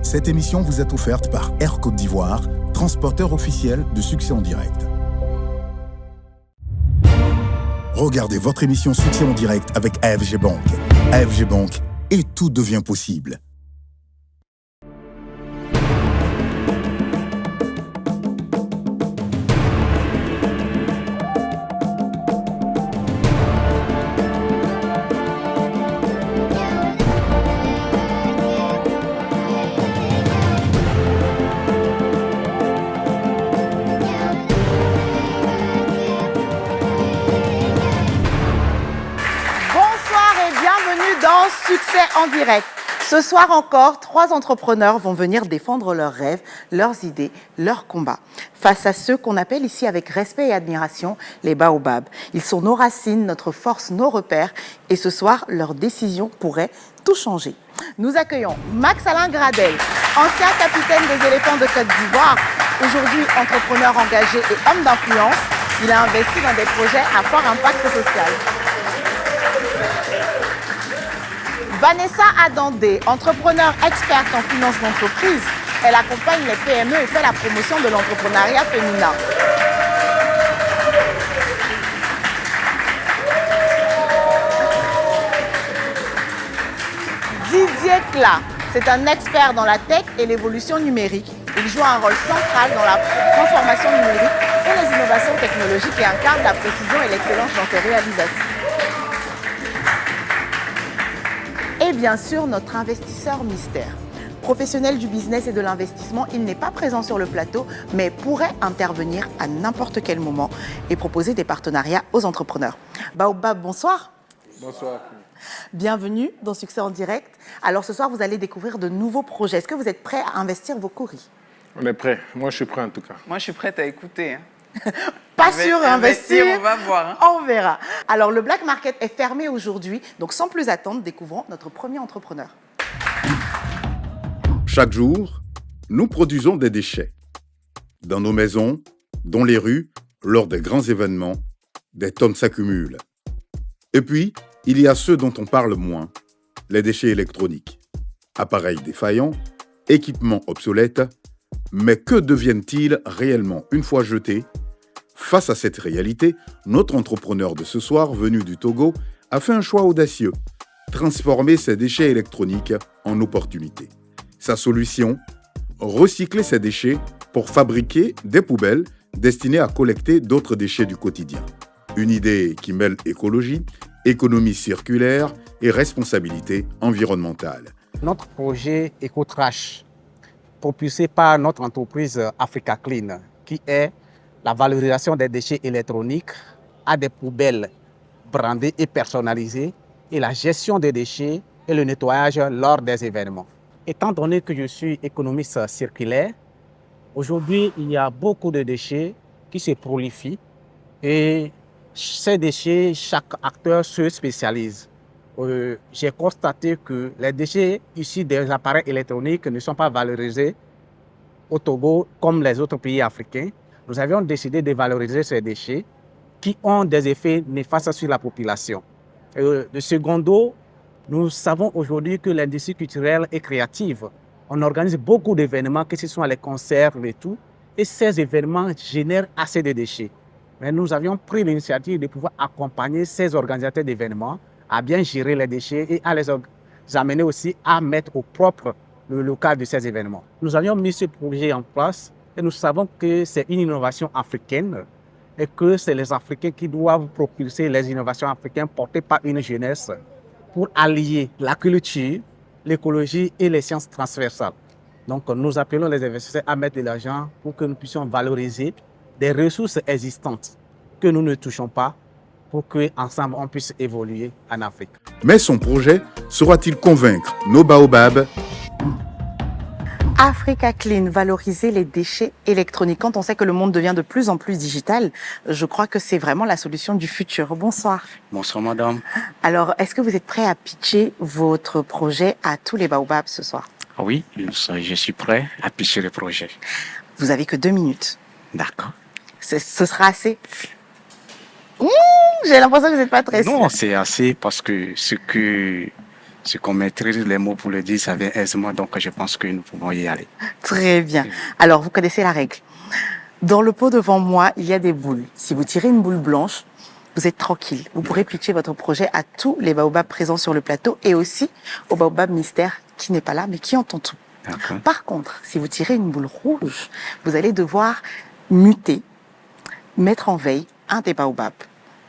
Cette émission vous est offerte par Air Côte d'Ivoire, transporteur officiel de Succès en direct. Regardez votre émission Succès en direct avec AFG Bank. AFG Bank, et tout devient possible. Succès en direct. Ce soir encore, 3 entrepreneurs vont venir défendre leurs rêves, leurs idées, leurs combats. Face à ceux qu'on appelle ici avec respect et admiration les baobabs. Ils sont nos racines, notre force, nos repères. Et ce soir, leurs décisions pourraient tout changer. Nous accueillons Max-Alain Gradel, ancien capitaine des éléphants de Côte d'Ivoire, aujourd'hui entrepreneur engagé et homme d'influence. Il a investi dans des projets à fort impact social. Vanessa Adandé, entrepreneur experte en finance d'entreprise, elle accompagne les PME et fait la promotion de l'entrepreneuriat féminin. Didier Cla, c'est un expert dans la tech et l'évolution numérique. Il joue un rôle central dans la transformation numérique et les innovations technologiques et incarne la précision et l'excellence dans ses réalisations. Et bien sûr, notre investisseur mystère. Professionnel du business et de l'investissement, il n'est pas présent sur le plateau, mais pourrait intervenir à n'importe quel moment et proposer des partenariats aux entrepreneurs. Baobab, bonsoir. Bonsoir. Bienvenue dans Succès en direct. Alors ce soir, vous allez découvrir de nouveaux projets. Est-ce que vous êtes prêts à investir vos courris? On est prêts. Moi, je suis prêt en tout cas. Moi, je suis prête à écouter. Pas sûr d'investir, on va voir. On verra. Alors, le black market est fermé aujourd'hui. Donc, sans plus attendre, découvrons notre premier entrepreneur. Chaque jour, nous produisons des déchets. Dans nos maisons, dans les rues, lors des grands événements, des tonnes s'accumulent. Et puis, il y a ceux dont on parle moins, les déchets électroniques. Appareils défaillants, équipements obsolètes. Mais que deviennent-ils réellement une fois jetés? Face à cette réalité, notre entrepreneur de ce soir, venu du Togo, a fait un choix audacieux, transformer ses déchets électroniques en opportunités. Sa solution, recycler ces déchets pour fabriquer des poubelles destinées à collecter d'autres déchets du quotidien. Une idée qui mêle écologie, économie circulaire et responsabilité environnementale. Notre projet EcoTrash, propulsé par notre entreprise Africa Clean, qui est la valorisation des déchets électroniques à des poubelles brandées et personnalisées et la gestion des déchets et le nettoyage lors des événements. Étant donné que je suis économiste circulaire, aujourd'hui, il y a beaucoup de déchets qui se prolifient et ces déchets, chaque acteur se spécialise. J'ai constaté que les déchets issus des appareils électroniques ne sont pas valorisés au Togo comme les autres pays africains. Nous avions décidé de valoriser ces déchets qui ont des effets néfastes sur la population. De secondo, nous savons aujourd'hui que l'industrie culturelle et créative, on organise beaucoup d'événements, que ce soit les concerts et tout, et ces événements génèrent assez de déchets. Mais nous avions pris l'initiative de pouvoir accompagner ces organisateurs d'événements à bien gérer les déchets et à les amener aussi à mettre au propre le local de ces événements. Nous avions mis ce projet en place et nous savons que c'est une innovation africaine et que c'est les Africains qui doivent propulser les innovations africaines portées par une jeunesse pour allier la culture, l'écologie et les sciences transversales. Donc nous appelons les investisseurs à mettre de l'argent pour que nous puissions valoriser des ressources existantes que nous ne touchons pas pour qu'ensemble on puisse évoluer en Afrique. Mais son projet saura-t-il convaincre nos baobabs? Africa Clean, valoriser les déchets électroniques. Quand on sait que le monde devient de plus en plus digital, je crois que c'est vraiment la solution du futur. Bonsoir. Bonsoir madame. Alors, est-ce que vous êtes prêt à pitcher votre projet à tous les baobabs ce soir? Oui, je suis prêt à pitcher le projet. Vous avez que 2 minutes. D'accord. Ce sera assez. J'ai l'impression que vous n'êtes pas très sûr. Non, c'est assez parce que Si qu'on maîtrise les mots pour le dire, ça vient aisément, donc je pense que nous pouvons y aller. Très bien. Alors, vous connaissez la règle. Dans le pot devant moi, il y a des boules. Si vous tirez une boule blanche, vous êtes tranquille. Vous pourrez pitcher votre projet à tous les baobabs présents sur le plateau et aussi au baobab mystère qui n'est pas là, mais qui entend tout. D'accord. Par contre, si vous tirez une boule rouge, vous allez devoir muter, mettre en veille un des baobabs.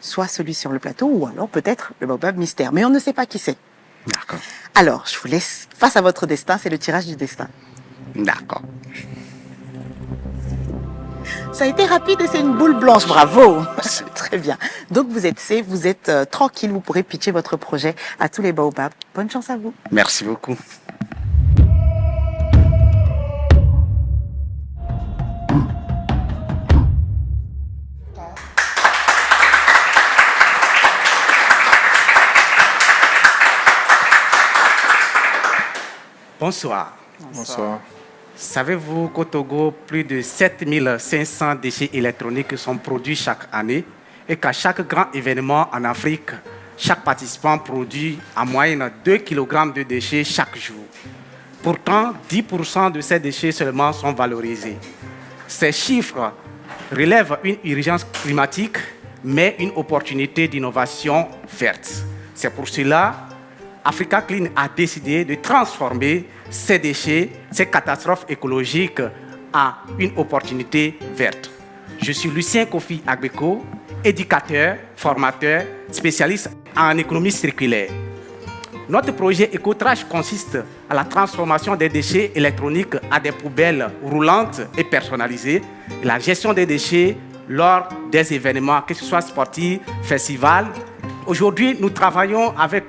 Soit celui sur le plateau ou alors peut-être le baobab mystère. Mais on ne sait pas qui c'est. D'accord. Alors, je vous laisse face à votre destin, c'est le tirage du destin. D'accord. Ça a été rapide et c'est une boule blanche, bravo. Très bien. Donc vous êtes safe, vous êtes tranquille, vous pourrez pitcher votre projet à tous les baobabs. Bonne chance à vous. Merci beaucoup. Bonsoir. Bonsoir. Savez-vous qu'au Togo, plus de 7500 déchets électroniques sont produits chaque année et qu'à chaque grand événement en Afrique, chaque participant produit en moyenne 2 kg de déchets chaque jour. Pourtant, 10% de ces déchets seulement sont valorisés. Ces chiffres relèvent une urgence climatique, mais une opportunité d'innovation verte. C'est pour cela Africa Clean a décidé de transformer ces déchets, ces catastrophes écologiques en une opportunité verte. Je suis Lucien Kofi Agbeko, éducateur, formateur, spécialiste en économie circulaire. Notre projet EcoTrash consiste à la transformation des déchets électroniques à des poubelles roulantes et personnalisées, et la gestion des déchets lors des événements, que ce soit sportifs, festivals. Aujourd'hui, nous travaillons avec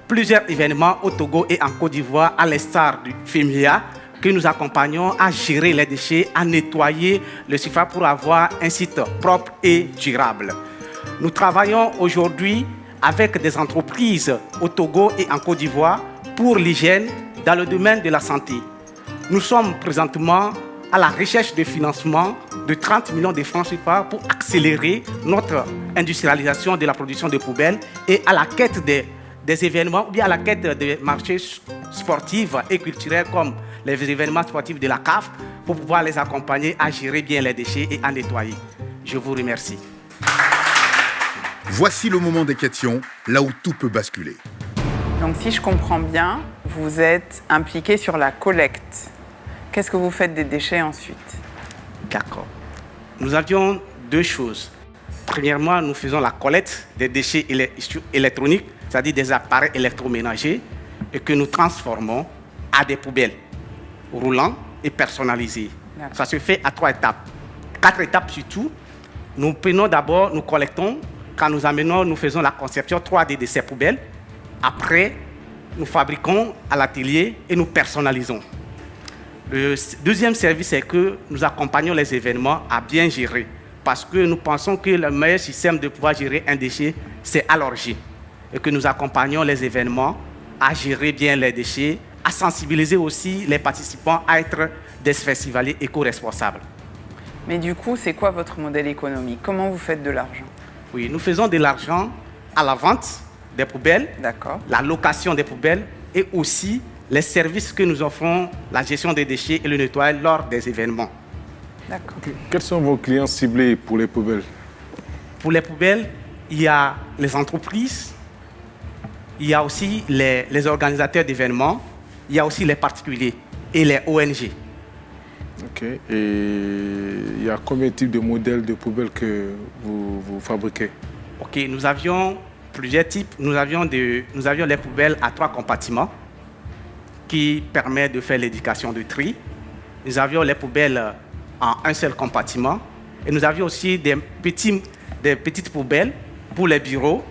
plusieurs événements au Togo et en Côte d'Ivoire, à l'instar du FEMIA, que nous accompagnons à gérer les déchets, à nettoyer le surface pour avoir un site propre et durable. Nous travaillons aujourd'hui avec des entreprises au Togo et en Côte d'Ivoire pour l'hygiène dans le domaine de la santé. Nous sommes présentement à la recherche de financement de 30 millions de francs CFA pour accélérer notre industrialisation de la production de poubelles et à la quête des événements ou bien à la quête des marchés sportifs et culturels comme les événements sportifs de la CAF pour pouvoir les accompagner à gérer bien les déchets et à nettoyer. Je vous remercie. Voici le moment des questions, là où tout peut basculer. Donc si je comprends bien, vous êtes impliqué sur la collecte. Qu'est-ce que vous faites des déchets ensuite? D'accord. Nous avions deux choses. Premièrement, nous faisons la collecte des déchets électroniques, c'est-à-dire des appareils électroménagers, et que nous transformons à des poubelles roulantes et personnalisées. D'accord. Ça se fait à 3 étapes. 4 étapes surtout. Nous prenons d'abord, nous collectons. Quand nous amenons, nous faisons la conception 3D de ces poubelles. Après, nous fabriquons à l'atelier et nous personnalisons. Le deuxième service, c'est que nous accompagnons les événements à bien gérer. Parce que nous pensons que le meilleur système de pouvoir gérer un déchet, c'est à l'origine. Et que nous accompagnons les événements à gérer bien les déchets, à sensibiliser aussi les participants à être des festivaliers éco-responsables. Mais du coup, c'est quoi votre modèle économique? Comment vous faites de l'argent? Oui, nous faisons de l'argent à la vente des poubelles, D'accord. la location des poubelles et aussi les services que nous offrons, la gestion des déchets et le nettoyage lors des événements. D'accord. Quels sont vos clients ciblés pour les poubelles? Pour les poubelles, il y a les entreprises, il y a aussi les organisateurs d'événements, il y a aussi les particuliers et les ONG. Ok. Et il y a combien de types de modèles de poubelles que vous fabriquez? Ok, nous avions plusieurs types. Nous avions les poubelles à 3 compartiments qui permettent de faire l'éducation de tri. Nous avions les poubelles en un seul compartiment. Et nous avions aussi des petites poubelles pour les bureaux.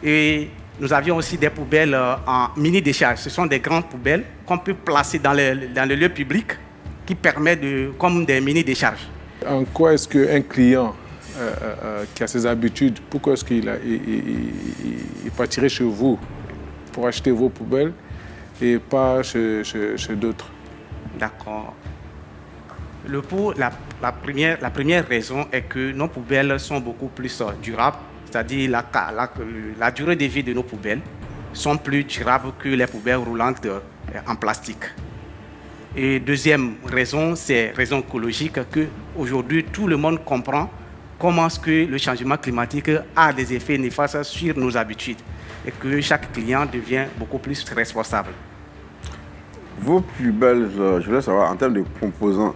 Et nous avions aussi des poubelles en mini-décharge. Ce sont des grandes poubelles qu'on peut placer dans le lieu public qui permettent comme des mini-décharges. En quoi est-ce qu'un client qui a ses habitudes, pourquoi est-ce qu'il partirait chez vous pour acheter vos poubelles et pas chez d'autres? D'accord. La première raison est que nos poubelles sont beaucoup plus durables, c'est-à-dire la durée de vie de nos poubelles sont plus durables que les poubelles roulantes en plastique. Et deuxième raison, c'est raison écologique, qu'aujourd'hui tout le monde comprend comment est-ce que le changement climatique a des effets néfastes sur nos habitudes et que chaque client devient beaucoup plus responsable. Vos poubelles, je voulais savoir, en termes de composants,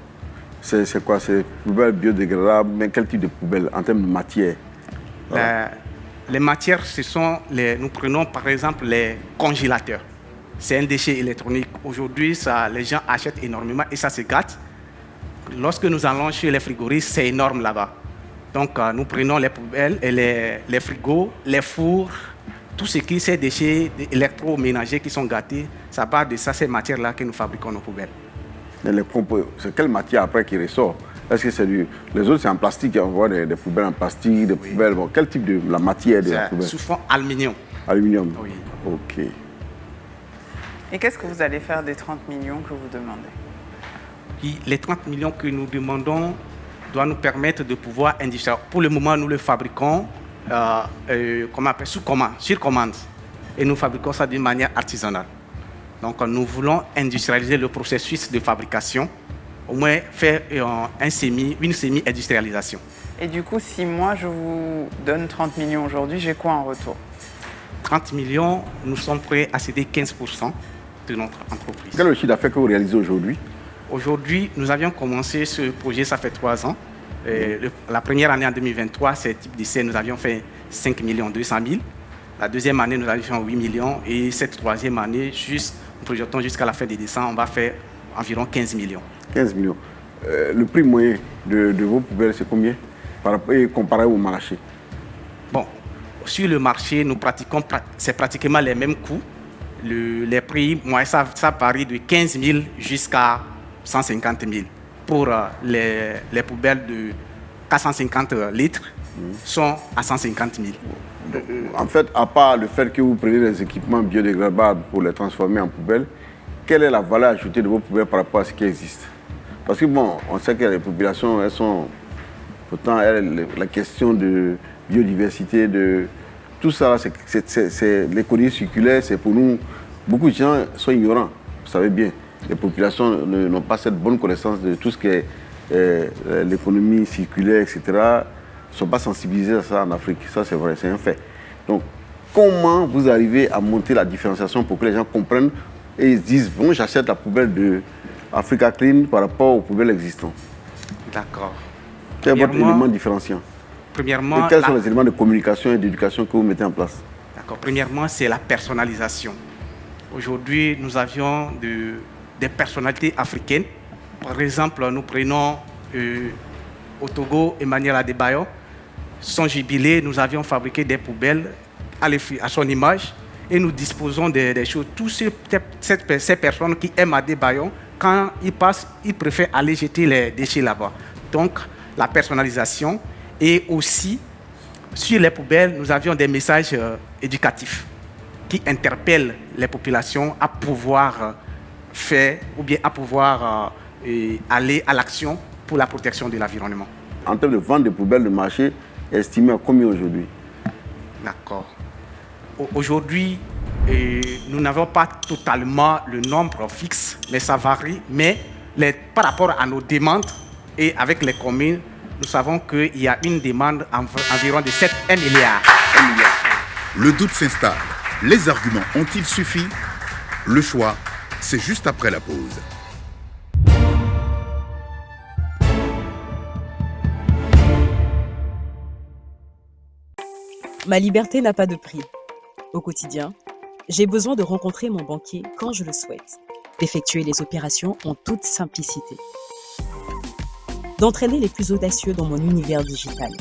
c'est quoi? C'est poubelles biodégradables, mais quel type de poubelles en termes de matière? Les matières, nous prenons par exemple les congélateurs. C'est un déchet électronique. Aujourd'hui, les gens achètent énormément et ça se gâte. Lorsque nous allons chez les frigoristes, c'est énorme là-bas. Donc, nous prenons les poubelles, et les frigos, les fours, tout ce qui est déchets électroménagers qui sont gâtés, ça part de ça, ces matières-là que nous fabriquons nos poubelles. Mais c'est quelle matière après qui ressort? Est-ce que c'est les autres, c'est en plastique, on voit des poubelles en plastique, des poubelles. Bon, quel type de la matière de la poubelle? Sous fond aluminium. Aluminium? Oui. Ok. Et qu'est-ce que vous allez faire des 30 millions que vous demandez? Les 30 millions que nous demandons doivent nous permettre de pouvoir industrialiser. Pour le moment, nous le fabriquons sur commande. Et nous fabriquons ça d'une manière artisanale. Donc, nous voulons industrialiser le processus de fabrication, au moins faire une semi-industrialisation. Et du coup, si moi, je vous donne 30 millions aujourd'hui, j'ai quoi en retour? 30 millions, nous sommes prêts à céder 15% de notre entreprise. Quel est le chiffre d'affaires que vous réalisez aujourd'hui? Aujourd'hui, nous avions commencé ce projet, ça fait 3 ans. La première année, en 2023, ce type d'essai, nous avions fait 5 200 000. La deuxième année, nous avions fait 8 millions. Et cette troisième année, nous projetons jusqu'à la fin de décembre, on va faire environ 15 millions. 15 millions. Le prix moyen de vos poubelles, c'est combien comparé au marché? Bon, sur le marché, c'est pratiquement les mêmes coûts. Les prix, moi, ça varie de 15 000 jusqu'à 150 000. Pour les poubelles de 450 litres, sont à 150 000. En fait, à part le fait que vous prenez des équipements biodégradables pour les transformer en poubelles, quelle est la valeur ajoutée de vos poubelles par rapport à ce qui existe? Parce que bon, on sait que les populations, elles sont... Pourtant, la question de biodiversité, de tout ça, c'est l'économie circulaire, c'est pour nous... Beaucoup de gens sont ignorants, vous savez bien. Les populations n'ont pas cette bonne connaissance de tout ce qui est l'économie circulaire, etc. Ils ne sont pas sensibilisés à ça en Afrique. Ça, c'est vrai, c'est un fait. Donc, comment vous arrivez à monter la différenciation pour que les gens comprennent et ils se disent, bon, j'achète la poubelle de Africa Clean par rapport aux poubelles existantes? D'accord. Quel est votre élément différenciant? Premièrement, et quels sont les éléments de communication et d'éducation que vous mettez en place? D'accord. Premièrement, c'est la personnalisation. Aujourd'hui, nous avions des personnalités africaines. Par exemple, nous prenons au Togo, Emmanuel Adebayo. Son jubilé, nous avions fabriqué des poubelles à son image et nous disposons des choses. Toutes ces personnes qui aiment Adebayo, quand ils passent, ils préfèrent aller jeter les déchets là-bas. Donc, la personnalisation et aussi, sur les poubelles, nous avions des messages éducatifs qui interpellent les populations à pouvoir faire ou bien à pouvoir aller à l'action pour la protection de l'environnement. En termes de vente de poubelles, le marché est estimé à combien aujourd'hui? D'accord. Aujourd'hui, nous n'avons pas totalement le nombre fixe, mais ça varie. Mais par rapport à nos demandes et avec les communes, nous savons qu'il y a une demande environ de 1 milliard. Le doute s'installe. Les arguments ont-ils suffi? Le choix, c'est juste après la pause. Ma liberté n'a pas de prix. Au quotidien, j'ai besoin de rencontrer mon banquier quand je le souhaite, d'effectuer les opérations en toute simplicité, d'entraîner les plus audacieux dans mon univers digital.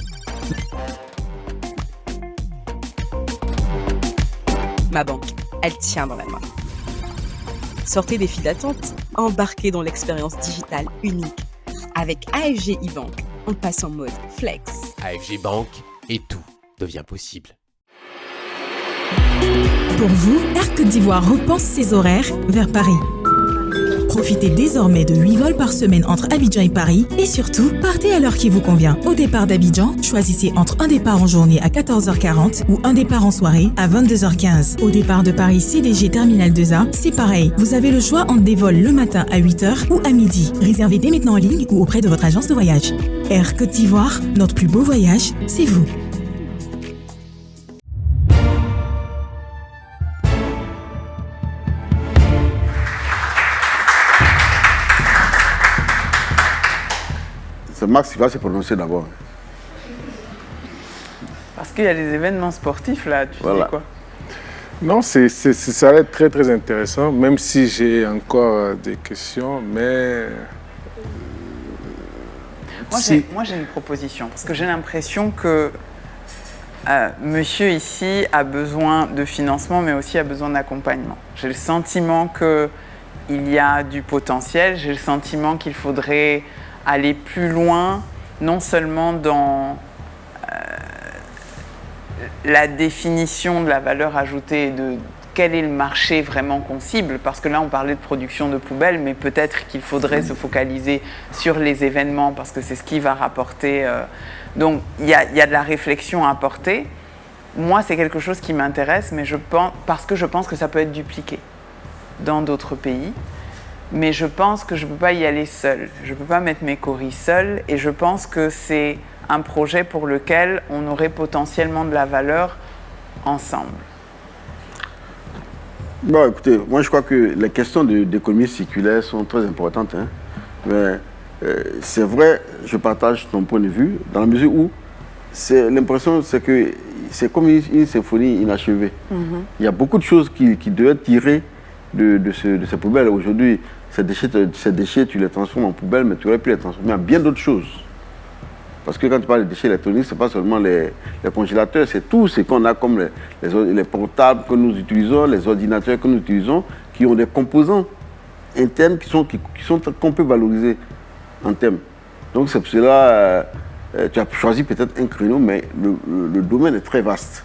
Ma banque, elle tient dans la main. Sortez des files d'attente, embarquez dans l'expérience digitale unique. Avec AFG e-Bank, on passe en mode flex. AFG Bank et tout devient possible. Pour vous, Air Côte d'Ivoire repense ses horaires vers Paris. Profitez désormais de 8 vols par semaine entre Abidjan et Paris et surtout, partez à l'heure qui vous convient. Au départ d'Abidjan, choisissez entre un départ en journée à 14h40 ou un départ en soirée à 22h15. Au départ de Paris CDG Terminal 2A, c'est pareil. Vous avez le choix entre des vols le matin à 8h ou à midi. Réservez dès maintenant en ligne ou auprès de votre agence de voyage. Air Côte d'Ivoire, notre plus beau voyage, c'est vous. C'est Max qui va se prononcer d'abord. Parce qu'il y a les événements sportifs, là, tu dis quoi? Non, ça va être très très intéressant, même si j'ai encore des questions, mais... Moi, j'ai une proposition, parce que j'ai l'impression que monsieur ici a besoin de financement, mais aussi a besoin d'accompagnement. J'ai le sentiment qu'il y a du potentiel, j'ai le sentiment qu'il faudrait aller plus loin, non seulement dans la définition de la valeur ajoutée et de quel est le marché vraiment qu'on cible, parce que là on parlait de production de poubelles, mais peut-être qu'il faudrait se focaliser sur les événements parce que c'est ce qui va rapporter. Donc il y a de la réflexion à apporter. Moi c'est quelque chose qui m'intéresse, mais parce que je pense que ça peut être dupliqué dans d'autres pays. Mais je pense que je ne peux pas y aller seule. Je ne peux pas mettre mes coris seuls et je pense que c'est un projet pour lequel on aurait potentiellement de la valeur ensemble. Bon, écoutez, moi je crois que les questions d'économie circulaire sont très importantes. Hein. Mais c'est vrai, je partage ton point de vue, dans la mesure où l'impression c'est que c'est comme une symphonie inachevée. Il y a beaucoup de choses qui devaient tirer de ces poubelles. Aujourd'hui, ces déchets, tu les transformes en poubelles, mais tu aurais pu les transformer en bien d'autres choses. Parce que quand tu parles de déchets électroniques, ce n'est pas seulement les congélateurs, c'est tout ce qu'on a comme les portables que nous utilisons, les ordinateurs que nous utilisons, qui ont des composants internes qu'on peut valoriser en termes. Donc c'est pour cela, tu as choisi peut-être un créneau, mais le domaine est très vaste.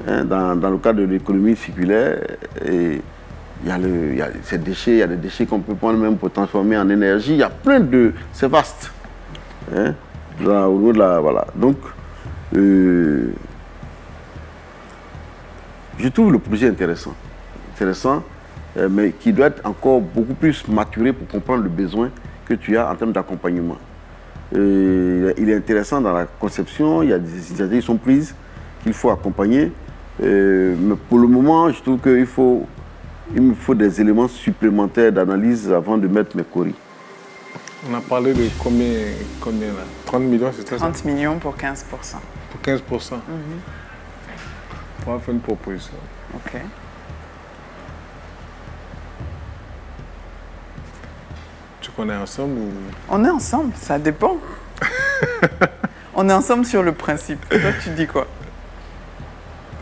Hein, dans le cadre de l'économie circulaire, il y a ces déchets, il y a des déchets qu'on peut prendre même pour transformer en énergie. Il y a plein de... C'est vaste. Hein, au niveau de la... Voilà. Donc, je trouve le projet intéressant. Mais qui doit être encore beaucoup plus maturé pour comprendre le besoin que tu as en termes d'accompagnement. Il est intéressant dans la conception, il y a des initiatives qui sont prises, qu'il faut accompagner. Mais pour le moment, je trouve qu'il me faut des éléments supplémentaires d'analyse avant de mettre mes coris. On a parlé de combien là? 30 millions, c'est ça? 30 millions pour 15%. Pour 15%. On va faire une proposition. OK. Tu connais ensemble ou... On est ensemble, ça dépend. On est ensemble sur le principe. Toi, tu dis quoi?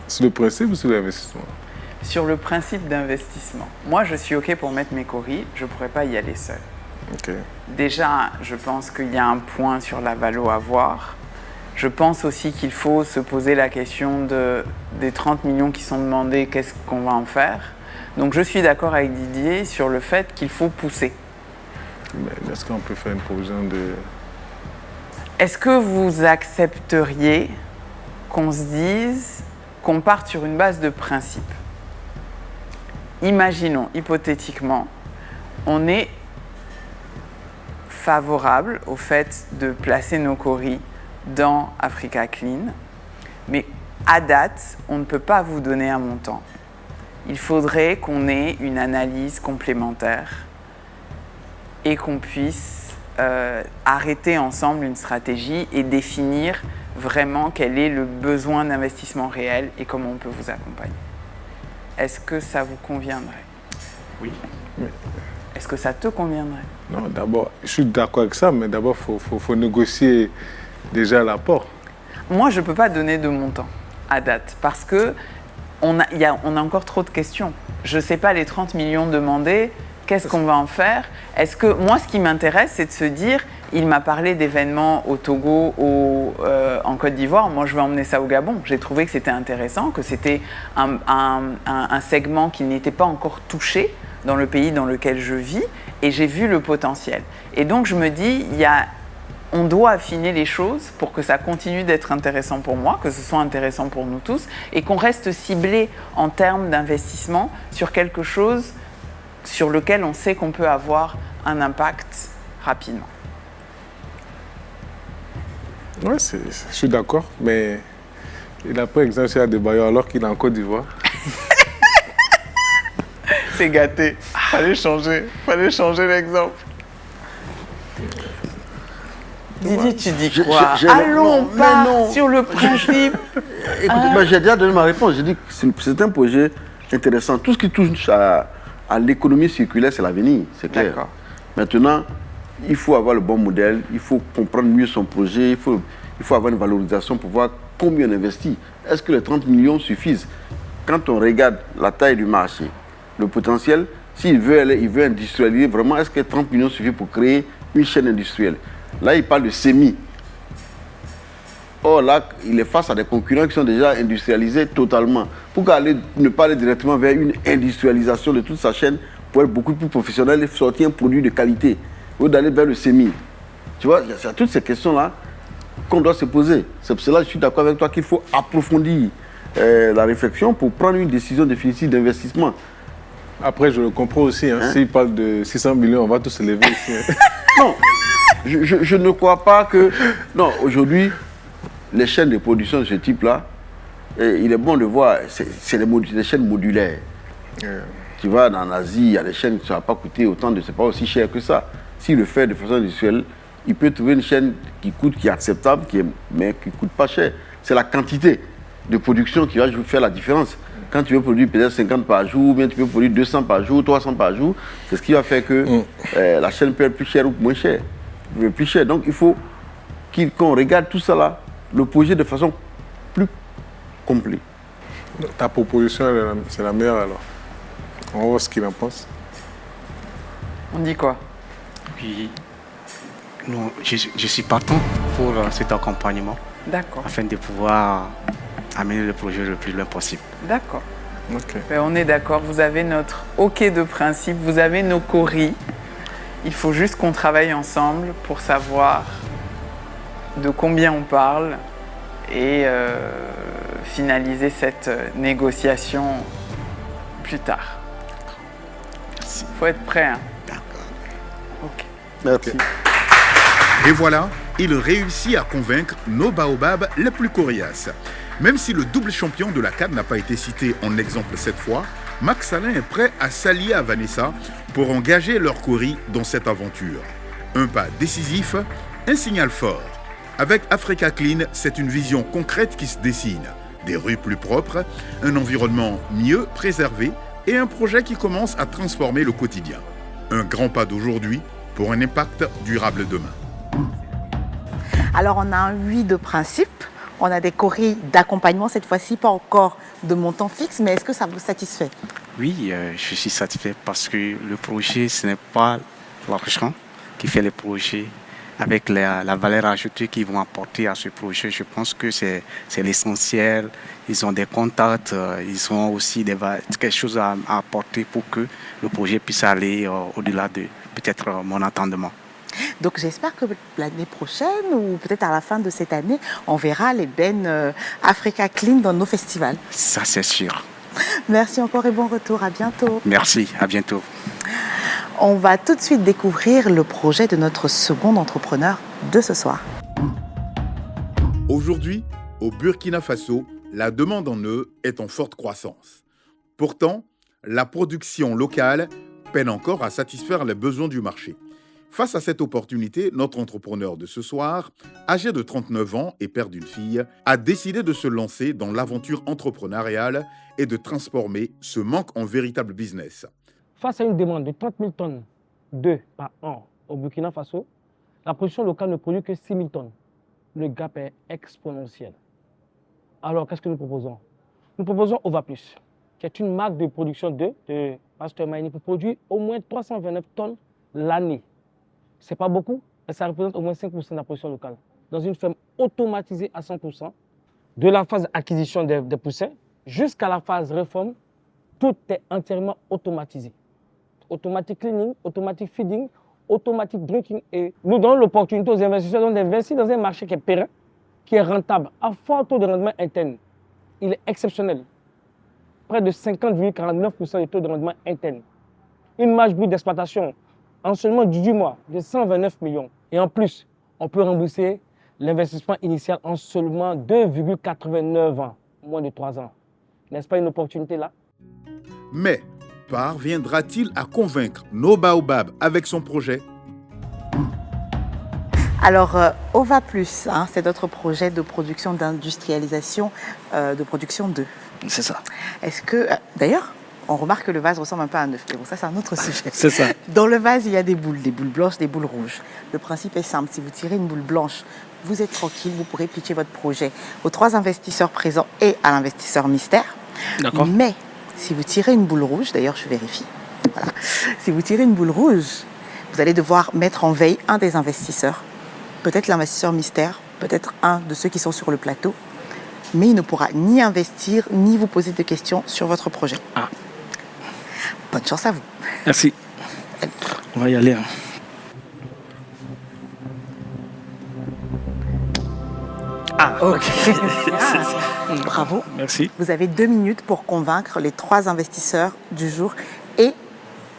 Sur le principe ou sur l'investissement? Sur le principe d'investissement. Moi, je suis OK pour mettre mes coris, je ne pourrais pas y aller seul. Okay. Déjà, je pense qu'il y a un point sur la valo à voir. Je pense aussi qu'il faut se poser la question des 30 millions qui sont demandés, qu'est-ce qu'on va en faire? Donc je suis d'accord avec Didier sur le fait qu'il faut pousser. Mais est-ce qu'on peut faire une provision de... Est-ce que vous accepteriez qu'on se dise qu'on parte sur une base de principe? Imaginons, hypothétiquement, on est favorable au fait de placer nos coris dans Africa Clean, mais à date, on ne peut pas vous donner un montant. Il faudrait qu'on ait une analyse complémentaire et qu'on puisse arrêter ensemble une stratégie et définir vraiment quel est le besoin d'investissement réel et comment on peut vous accompagner. Est-ce que ça vous conviendrait? Oui. Est-ce que ça te conviendrait? Non, d'abord, je suis d'accord avec ça, mais d'abord, il faut négocier déjà l'apport. Moi, je ne peux pas donner de montant à date parce qu'on a encore trop de questions. Je ne sais pas, les 30 millions demandés, qu'est-ce qu'on va en faire? Est-ce que moi, ce qui m'intéresse, c'est de se dire, il m'a parlé d'événements au Togo, en Côte d'Ivoire. Moi, je vais emmener ça au Gabon. J'ai trouvé que c'était intéressant, que c'était un segment qui n'était pas encore touché dans le pays dans lequel je vis et j'ai vu le potentiel. Et donc je me dis, on doit affiner les choses pour que ça continue d'être intéressant pour moi, que ce soit intéressant pour nous tous, et qu'on reste ciblé en termes d'investissement sur quelque chose sur lequel on sait qu'on peut avoir un impact rapidement. Oui, je suis d'accord, mais il a pris exemple sur Adebayor alors qu'il est en Côte d'Ivoire. C'est gâté. Fallait changer l'exemple. Didier, tu dis quoi? Allons pas sur le principe. Écoutez, j'ai déjà donné ma réponse. J'ai dit que c'est un projet intéressant. Tout ce qui touche à l'économie circulaire, c'est l'avenir, c'est clair. D'accord. Maintenant, il faut avoir le bon modèle, il faut comprendre mieux son projet, il faut avoir une valorisation pour voir combien on investit. Est-ce que les 30 millions suffisent? Quand on regarde la taille du marché, le potentiel, s'il veut industrialiser vraiment, est-ce que 30 millions suffit pour créer une chaîne industrielle? Là, il parle de sémi. Or, là, il est face à des concurrents qui sont déjà industrialisés totalement. Pourquoi ne pas aller directement vers une industrialisation de toute sa chaîne pour être beaucoup plus professionnel et sortir un produit de qualité, ou d'aller vers le sémi? Tu vois, il y a toutes ces questions-là qu'on doit se poser. C'est pour cela que je suis d'accord avec toi qu'il faut approfondir la réflexion pour prendre une décision définitive d'investissement. Après, je le comprends aussi. S'il parle de 600 millions, on va tous se lever ici. Non, je ne crois pas que... Non, aujourd'hui, les chaînes de production de ce type-là, il est bon de voir, c'est des chaînes modulaires. Tu vas en Asie, il y a des chaînes qui ne va pas coûter autant, c'est pas aussi cher que ça. S'il le fait de façon industrielle, il peut trouver une chaîne qui est acceptable, mais qui ne coûte pas cher. C'est la quantité de production qui va faire la différence. Quand tu veux produire peut-être 50 par jour, ou bien tu peux produire 200 par jour, 300 par jour, c'est ce qui va faire que la chaîne peut être plus chère ou moins chère. Plus chère. Donc il faut qu'on regarde tout ça là, le projet de façon plus complète. Ta proposition, c'est la meilleure alors. On va voir ce qu'il en pense. On dit quoi? Puis, non, je suis partant pour cet accompagnement. D'accord. Afin de pouvoir amener le projet le plus loin possible. D'accord. Okay. Ben, on est d'accord. Vous avez notre OK de principe, vous avez nos coris. Il faut juste qu'on travaille ensemble pour savoir de combien on parle et finaliser cette négociation plus tard. Il faut être prêt. Hein? D'accord. OK. Merci. Et voilà, il réussit à convaincre nos baobabs les plus coriaces. Même si le double champion de la CAN n'a pas été cité en exemple cette fois, Max Alain est prêt à s'allier à Vanessa pour engager leur cori dans cette aventure. Un pas décisif, un signal fort. Avec Africa Clean, c'est une vision concrète qui se dessine. Des rues plus propres, un environnement mieux préservé et un projet qui commence à transformer le quotidien. Un grand pas d'aujourd'hui pour un impact durable demain. Alors, on a un oui de principe. On a des coris d'accompagnement, cette fois-ci, pas encore de montant fixe, mais est-ce que ça vous satisfait? Oui, je suis satisfait parce que le projet, ce n'est pas l'argent qui fait le projet. Avec la valeur ajoutée qu'ils vont apporter à ce projet, je pense que c'est l'essentiel. Ils ont des contacts, ils ont aussi quelque chose à apporter pour que le projet puisse aller au-delà de peut-être mon entendement. Donc j'espère que l'année prochaine ou peut-être à la fin de cette année, on verra les bennes Africa Clean dans nos festivals. Ça, c'est sûr. Merci encore et bon retour. À bientôt. Merci, à bientôt. On va tout de suite découvrir le projet de notre second entrepreneur de ce soir. Aujourd'hui, au Burkina Faso, la demande en œufs est en forte croissance. Pourtant, la production locale peine encore à satisfaire les besoins du marché. Face à cette opportunité, notre entrepreneur de ce soir, âgé de 39 ans et père d'une fille, a décidé de se lancer dans l'aventure entrepreneuriale et de transformer ce manque en véritable business. Face à une demande de 30 000 tonnes d'œufs par an au Burkina Faso, la production locale ne produit que 6 000 tonnes. Le gap est exponentiel. Alors, qu'est-ce que nous proposons? Nous proposons OvaPlus, qui est une marque de production d'œufs de Pasteur Maïni pour produire au moins 329 tonnes l'année. Ce n'est pas beaucoup, mais ça représente au moins 5% de la production locale. Dans une ferme automatisée à 100%, de la phase acquisition des poussins jusqu'à la phase réforme, tout est entièrement automatisé. automatic cleaning, automatic feeding, automatic drinking. Et nous donnons l'opportunité aux investisseurs d'investir dans un marché qui est périn, qui est rentable, à fort taux de rendement interne. Il est exceptionnel. Près de 50,49% de taux de rendement interne. Une marge brute d'exploitation en seulement 18 mois de 129 millions. Et en plus, on peut rembourser l'investissement initial en seulement 2,89 ans, moins de 3 ans. N'est-ce pas une opportunité là? Mais parviendra-t-il à convaincre nos baobabs avec son projet? Alors, OVA Plus, c'est notre projet de production d'industrialisation de production d'œufs. C'est ça. Est-ce que, d'ailleurs, on remarque que le vase ressemble un peu à un œuf, mais bon, ça c'est un autre sujet. C'est ça. Dans le vase, il y a des boules blanches, des boules rouges. Le principe est simple, si vous tirez une boule blanche, vous êtes tranquille, vous pourrez pitcher votre projet aux 3 investisseurs présents et à l'investisseur mystère. D'accord. Mais si vous tirez une boule rouge, d'ailleurs je vérifie, voilà. Si vous tirez une boule rouge, vous allez devoir mettre en veille un des investisseurs, peut-être l'investisseur mystère, peut-être un de ceux qui sont sur le plateau, mais il ne pourra ni investir, ni vous poser de questions sur votre projet. Ah. Bonne chance à vous. Merci. On va y aller. Ah, ok. Bravo. Merci. Vous avez 2 minutes pour convaincre les 3 investisseurs du jour et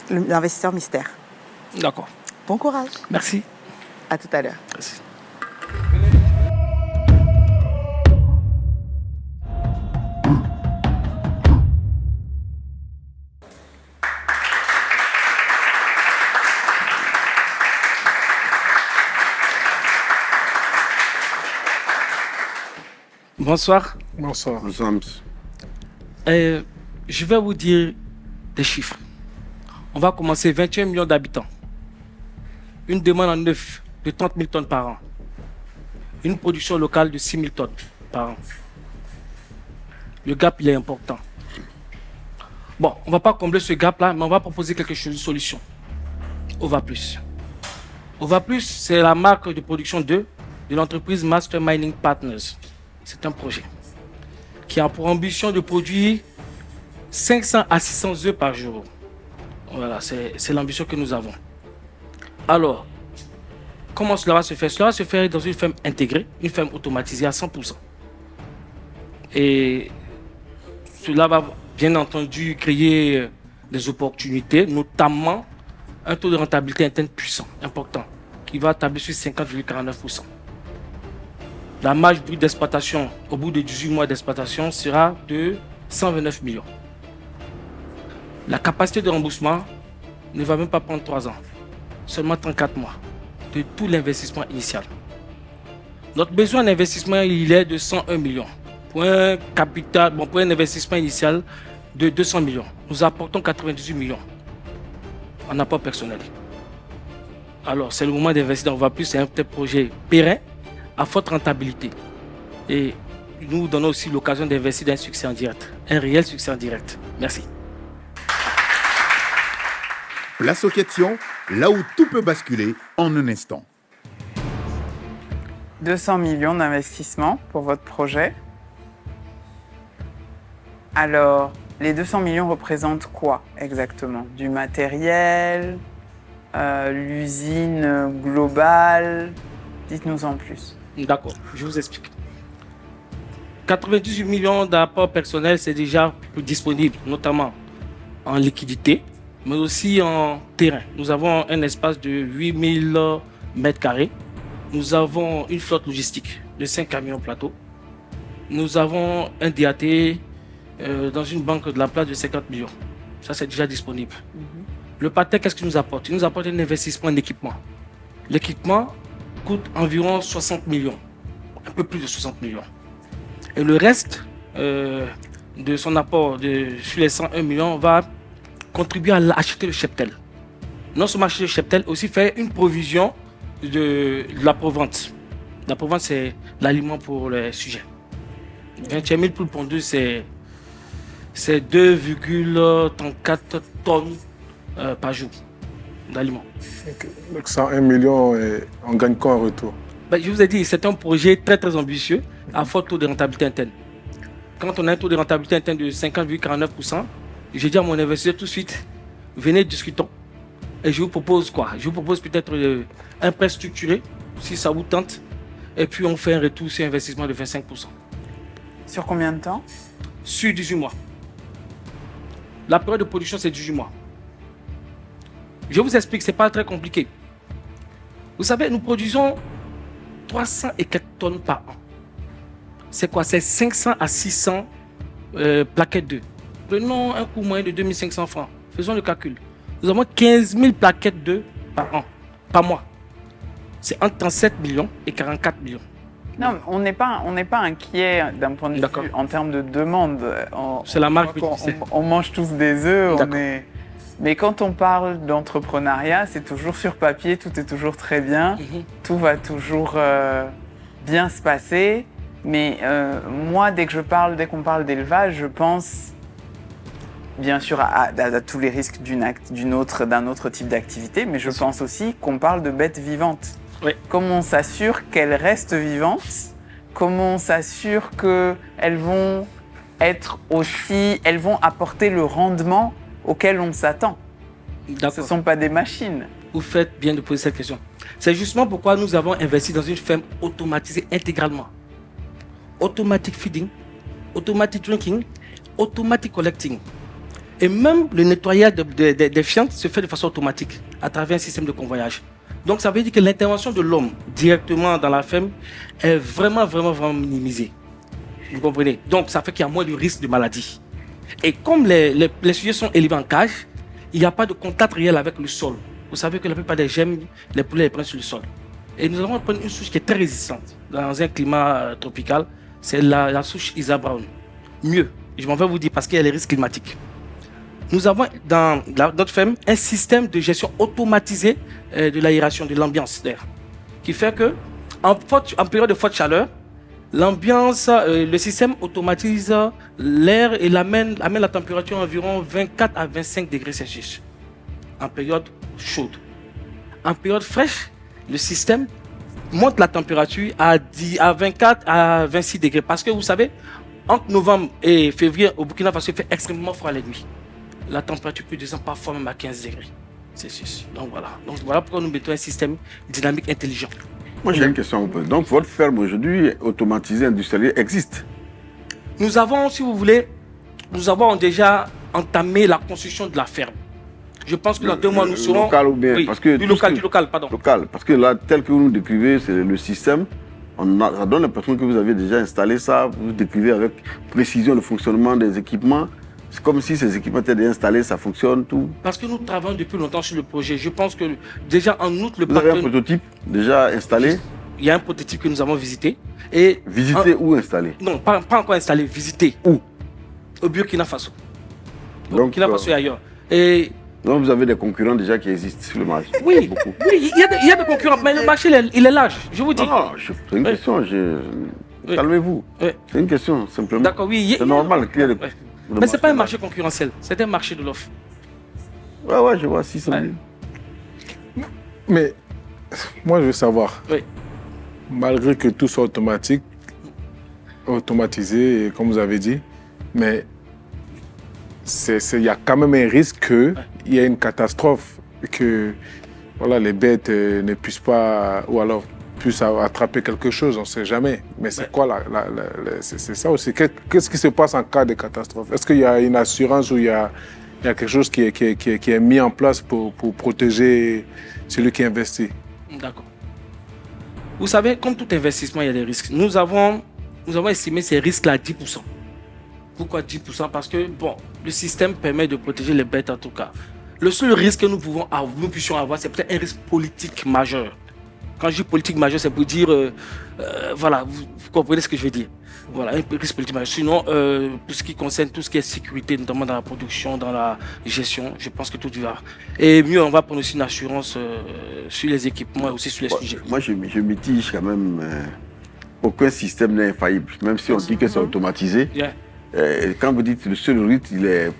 l'investisseur mystère. D'accord. Bon courage. Merci. À tout à l'heure. Merci. Bonsoir. Bonsoir. Bonsoir. Je vais vous dire des chiffres. On va commencer 21 millions d'habitants. Une demande en œufs de 30 000 tonnes par an. Une production locale de 6 000 tonnes par an. Le gap, il est important. Bon, on ne va pas combler ce gap-là, mais on va proposer quelque chose, une solution. OVA Plus. OVA Plus, c'est la marque de production d'œufs de l'entreprise Master Mining Partners. C'est un projet qui a pour ambition de produire 500 à 600 œufs par jour. Voilà, c'est l'ambition que nous avons. Alors, comment cela va se faire? Cela va se faire dans une ferme intégrée, une ferme automatisée à 100%. Et cela va bien entendu créer des opportunités, notamment un taux de rentabilité interne puissant, important, qui va tabler sur 50,49%. La marge brute d'exploitation au bout de 18 mois d'exploitation sera de 129 millions. La capacité de remboursement ne va même pas prendre 3 ans, seulement 34 mois de tout l'investissement initial. Notre besoin d'investissement, il est de 101 millions. Pour un capital, pour un investissement initial de 200 millions. Nous apportons 98 millions en apport personnel. Alors, c'est le moment d'investir dans OVA Plus, c'est un projet périn, à forte rentabilité. Et nous vous donnons aussi l'occasion d'investir dans un succès en direct, un réel succès en direct. Merci. Place aux questions, là où tout peut basculer en un instant. 200 millions d'investissement pour votre projet. Alors, les 200 millions représentent quoi exactement? Du matériel, l'usine globale? Dites-nous en plus. D'accord, je vous explique. 98 millions d'apports personnels, c'est déjà disponible, notamment en liquidité, mais aussi en terrain. Nous avons un espace de 8000 mètres carrés. Nous avons une flotte logistique de 5 camions plateaux. Nous avons un DAT dans une banque de la place de 50 millions. Ça, c'est déjà disponible. Le PATEC, qu'est-ce qu'il nous apporte? Il nous apporte un investissement en équipement. L'équipement coûte environ 60 millions, un peu plus de 60 millions. Et le reste de son apport sur les 101 millions va contribuer à acheter le cheptel. Non seulement acheter le cheptel, aussi faire une provision de la provente. La provente, c'est l'aliment pour les sujets. 21 000 poules pondeuses, c'est 2,34 tonnes par jour d'aliments. Okay. Donc 101 millions, on gagne quoi en retour? Je vous ai dit, c'est un projet très très ambitieux à fort taux de rentabilité interne. Quand on a un taux de rentabilité interne de 50,49%, je dis à mon investisseur tout de suite, venez discutons. Et je vous propose quoi? Je vous propose peut-être un prêt structuré, si ça vous tente. Et puis on fait un retour sur investissement de 25%. Sur combien de temps? Sur 18 mois. La période de production, c'est 18 mois. Je vous explique, ce n'est pas très compliqué. Vous savez, nous produisons 300 et quelques tonnes par an. C'est quoi? C'est 500 à 600 plaquettes d'œufs. Prenons un coût moyen de 2500 francs. Faisons le calcul. Nous avons 15 000 plaquettes d'œufs par an, par mois. C'est entre 37 millions et 44 millions. Non, on n'est pas inquiet d'un point de vue en termes de demande. C'est la marque. On mange tous des œufs. Mais quand on parle d'entrepreneuriat, c'est toujours sur papier, tout est toujours très bien, tout va toujours bien se passer. Mais moi, dès qu'on parle d'élevage, je pense bien sûr à tous les risques d'un autre type d'activité, mais je pense aussi qu'on parle de bêtes vivantes. Oui. Comment on s'assure qu'elles restent vivantes? Comment on s'assure qu'elles vont elles vont apporter le rendement auquel on s'attend? Ce ne sont pas des machines. Vous faites bien de poser cette question. C'est justement pourquoi nous avons investi dans une ferme automatisée intégralement. Automatic feeding, automatic drinking, automatic collecting. Et même le nettoyage des fientes se fait de façon automatique à travers un système de convoyage. Donc ça veut dire que l'intervention de l'homme directement dans la ferme est vraiment minimisée. Vous comprenez? Donc ça fait qu'il y a moins de risque de maladie. Et comme les sujets sont élevés en cage, il n'y a pas de contact réel avec le sol. Vous savez que la plupart des gemmes, les poulets les prennent sur le sol. Et nous allons prendre une souche qui est très résistante dans un climat tropical. C'est la souche Isa Brown. Mieux, je m'en vais vous dire parce qu'il y a les risques climatiques. Nous avons dans notre ferme un système de gestion automatisé de l'aération, de l'ambiance d'air. Qui fait que en période de forte chaleur, l'ambiance, le système automatise l'air et amène la température à environ 24 à 25 degrés Celsius en période chaude. En période fraîche, le système monte la température à 24 à 26 degrés. Parce que vous savez, entre novembre et février, au Burkina Faso, il fait extrêmement froid la nuit. La température peut descendre parfois même à 15 degrés Celsius. Donc voilà pourquoi nous mettons un système dynamique intelligent. Moi j'ai une question à vous poser. Donc votre ferme aujourd'hui, automatisée, industrialisée, existe? Nous avons, si vous voulez, déjà entamé la construction de la ferme. Je pense que dans 2 mois, nous serons... Local ou bien oui, parce que du local, pardon. Local, parce que là, tel que vous nous décrivez, c'est le système. Ça donne l'impression que vous avez déjà installé ça. Vous décrivez avec précision le fonctionnement des équipements. C'est comme si ces équipements étaient déjà installés, ça fonctionne, tout. Parce que nous travaillons depuis longtemps sur le projet. Je pense que déjà en août, Vous avez un prototype déjà installé? Il y a un prototype que nous avons visité. Et visité ou installé? Non, pas encore installé, visité. Où? Au Burkina Faso. Au Burkina Faso et ailleurs. Et donc vous avez des concurrents déjà qui existent sur le marché? Oui, oui, il y a des concurrents, mais le marché il est large, je vous dis. Non, c'est une question, calmez-vous. C'est une question, simplement. D'accord, oui. C'est normal qu'il y ait des... Mais ce n'est pas un marché concurrentiel, c'est un marché de l'offre. Ouais, je vois, si ça veut. Mais moi, je veux savoir, malgré que tout soit automatisé, comme vous avez dit, mais il y a quand même un risque qu'il y ait une catastrophe, que voilà, les bêtes ne puissent pas, ou alors puissent attraper quelque chose, on ne sait jamais. Mais c'est quoi c'est ça aussi. Qu'est-ce qui se passe en cas de catastrophe? Est-ce qu'il y a une assurance ou il y a quelque chose qui est mis en place pour protéger celui qui investit? D'accord. Vous savez, comme tout investissement, il y a des risques. Nous avons estimé ces risques-là à 10%. Pourquoi 10%? Parce que le système permet de protéger les bêtes en tout cas. Le seul risque que nous puissions avoir, c'est peut-être un risque politique majeur. Quand je dis politique majeur, c'est pour dire, voilà, vous comprenez ce que je veux dire. Voilà, un risque politique majeur. Sinon, tout ce qui concerne tout ce qui est sécurité, notamment dans la production, dans la gestion, je pense que tout va. Et mieux, on va prendre aussi une assurance sur les équipements et aussi sur les sujets. Moi, je mitige quand même. Aucun système n'est infaillible, même si on dit que c'est automatisé. Quand vous dites le seul risque, il est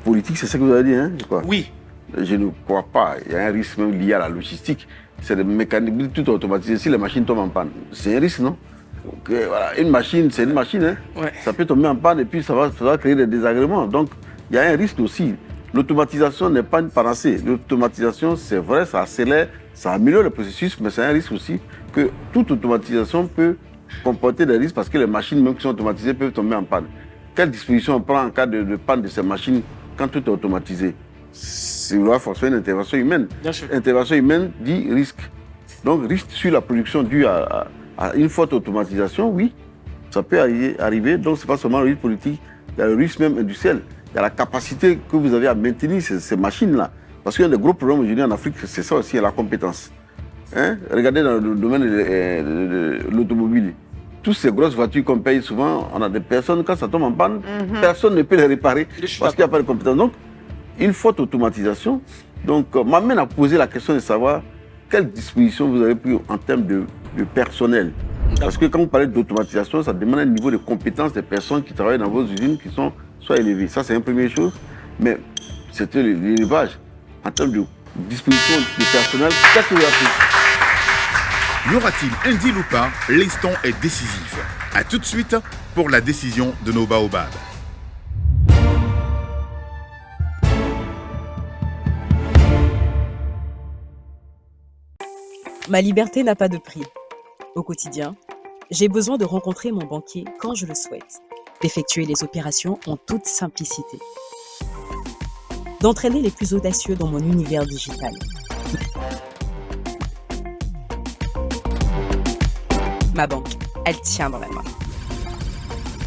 politique, c'est ça que vous avez dit, hein? Quoi? Oui. Je ne crois pas. Il y a un risque même lié à la logistique. C'est des mécanismes tout automatisés. Si la machine tombe en panne, c'est un risque, non? Donc, voilà, une machine, c'est une machine. Hein? Ça peut tomber en panne et puis ça va créer des désagréments. Donc, il y a un risque aussi. l'automatisation n'est pas une panacée. L'automatisation, c'est vrai, ça accélère, ça améliore le processus, mais c'est un risque aussi que toute automatisation peut comporter des risques parce que les machines, même qui sont automatisées, peuvent tomber en panne. Quelle disposition on prend en cas de panne de ces machines quand tout est automatisé? Il doit forcer une intervention humaine. Intervention humaine dit risque. Donc risque sur la production due à une forte automatisation, oui, ça peut arriver. Donc ce n'est pas seulement le risque politique, il y a le risque même industriel. Il y a la capacité que vous avez à maintenir ces machines-là. Parce qu'il y a des gros problèmes aujourd'hui en Afrique, c'est ça aussi, la compétence. Hein? Regardez dans le domaine de l'automobile. Toutes ces grosses voitures qu'on paye souvent, on a des personnes, quand ça tombe en panne, personne ne peut les réparer parce qu'il n'y a pas de compétence. Donc, une forte automatisation m'amène à poser la question de savoir quelles dispositions vous avez prises en termes de personnel. Parce que quand vous parlez d'automatisation, ça demande un niveau de compétence des personnes qui travaillent dans vos usines qui sont soit élevés. Ça, c'est une première chose. Mais c'était l'élevage. En termes de disposition de personnel, qu'est-ce que vous avez fait? Y aura-t-il un deal ou pas? L'instant est décisif. A tout de suite pour la décision de nos baobabs. Ma liberté n'a pas de prix. Au quotidien, j'ai besoin de rencontrer mon banquier quand je le souhaite, d'effectuer les opérations en toute simplicité, d'entraîner les plus audacieux dans mon univers digital. Ma banque, elle tient dans la main.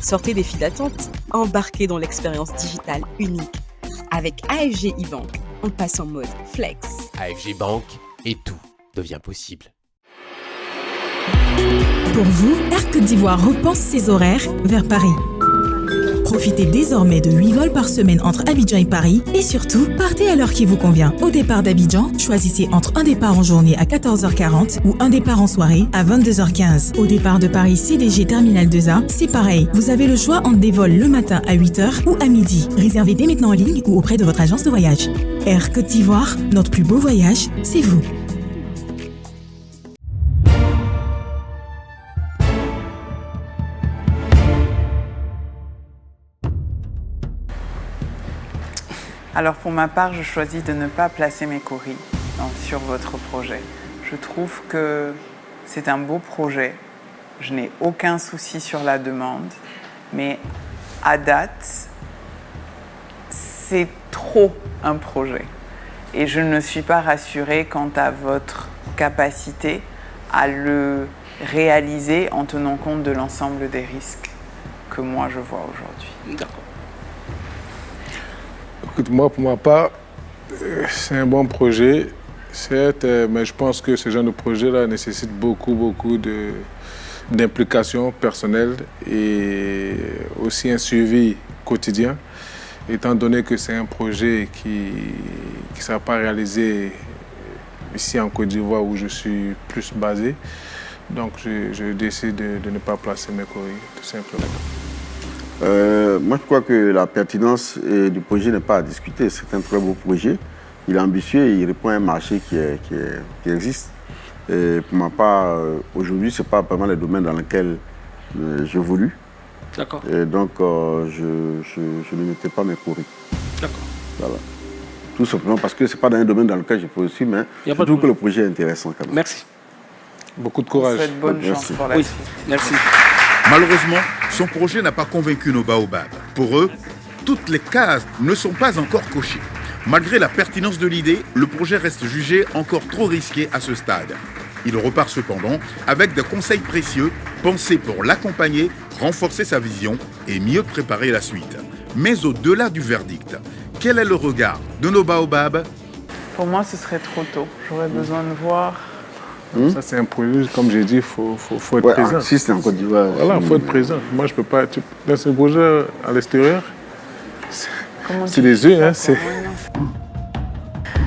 Sortez des files d'attente, embarquez dans l'expérience digitale unique avec AFG e-Bank. On passe en mode flex. AFG Bank et tout devient possible. Pour vous, Air Côte d'Ivoire repense ses horaires vers Paris. Profitez désormais de 8 vols par semaine entre Abidjan et Paris et surtout, partez à l'heure qui vous convient. Au départ d'Abidjan, choisissez entre un départ en journée à 14h40 ou un départ en soirée à 22h15. Au départ de Paris CDG Terminal 2A, c'est pareil. Vous avez le choix entre des vols le matin à 8h ou à midi. Réservez dès maintenant en ligne ou auprès de votre agence de voyage. Air Côte d'Ivoire, notre plus beau voyage, c'est vous. Alors pour ma part, je choisis de ne pas placer mes coris sur votre projet. Je trouve que c'est un beau projet. Je n'ai aucun souci sur la demande. Mais à date, c'est trop un projet. Et je ne suis pas rassurée quant à votre capacité à le réaliser en tenant compte de l'ensemble des risques que moi je vois aujourd'hui. D'accord. Écoute, moi, pour ma part, c'est un bon projet, certes, mais je pense que ce genre de projet-là nécessite beaucoup d'implication personnelle et aussi un suivi quotidien, étant donné que c'est un projet qui ne sera pas réalisé ici en Côte d'Ivoire où je suis plus basé. Donc, je décide de ne pas placer mes coris, tout simplement. Moi, je crois que la pertinence du projet n'est pas à discuter. C'est un très beau projet. Il est ambitieux et il répond à un marché qui existe. Et pour ma part, aujourd'hui, ce n'est pas vraiment les domaines dans lesquels j'évolue. D'accord. Et donc, je ne mettais pas mes coris. D'accord. Voilà. Tout simplement parce que ce n'est pas dans un domaine dans lequel je peux aussi, mais je trouve que le projet est intéressant quand même. Merci. Beaucoup de courage. Je vous souhaite bonne chance pour la suite. Merci. Malheureusement, son projet n'a pas convaincu nos baobabs. Pour eux, toutes les cases ne sont pas encore cochées. Malgré la pertinence de l'idée, le projet reste jugé encore trop risqué à ce stade. Il repart cependant avec des conseils précieux pensés pour l'accompagner, renforcer sa vision et mieux préparer la suite. Mais au-delà du verdict, quel est le regard de nos baobabs? Pour moi, ce serait trop tôt. J'aurais besoin de voir. Ça, c'est un projet, comme j'ai dit, il faut être présent. Si c'est en Côte d'Ivoire. Voilà, il faut être présent. Moi, je ne peux pas. Dans ce projet à l'extérieur, c'est des yeux. Hein,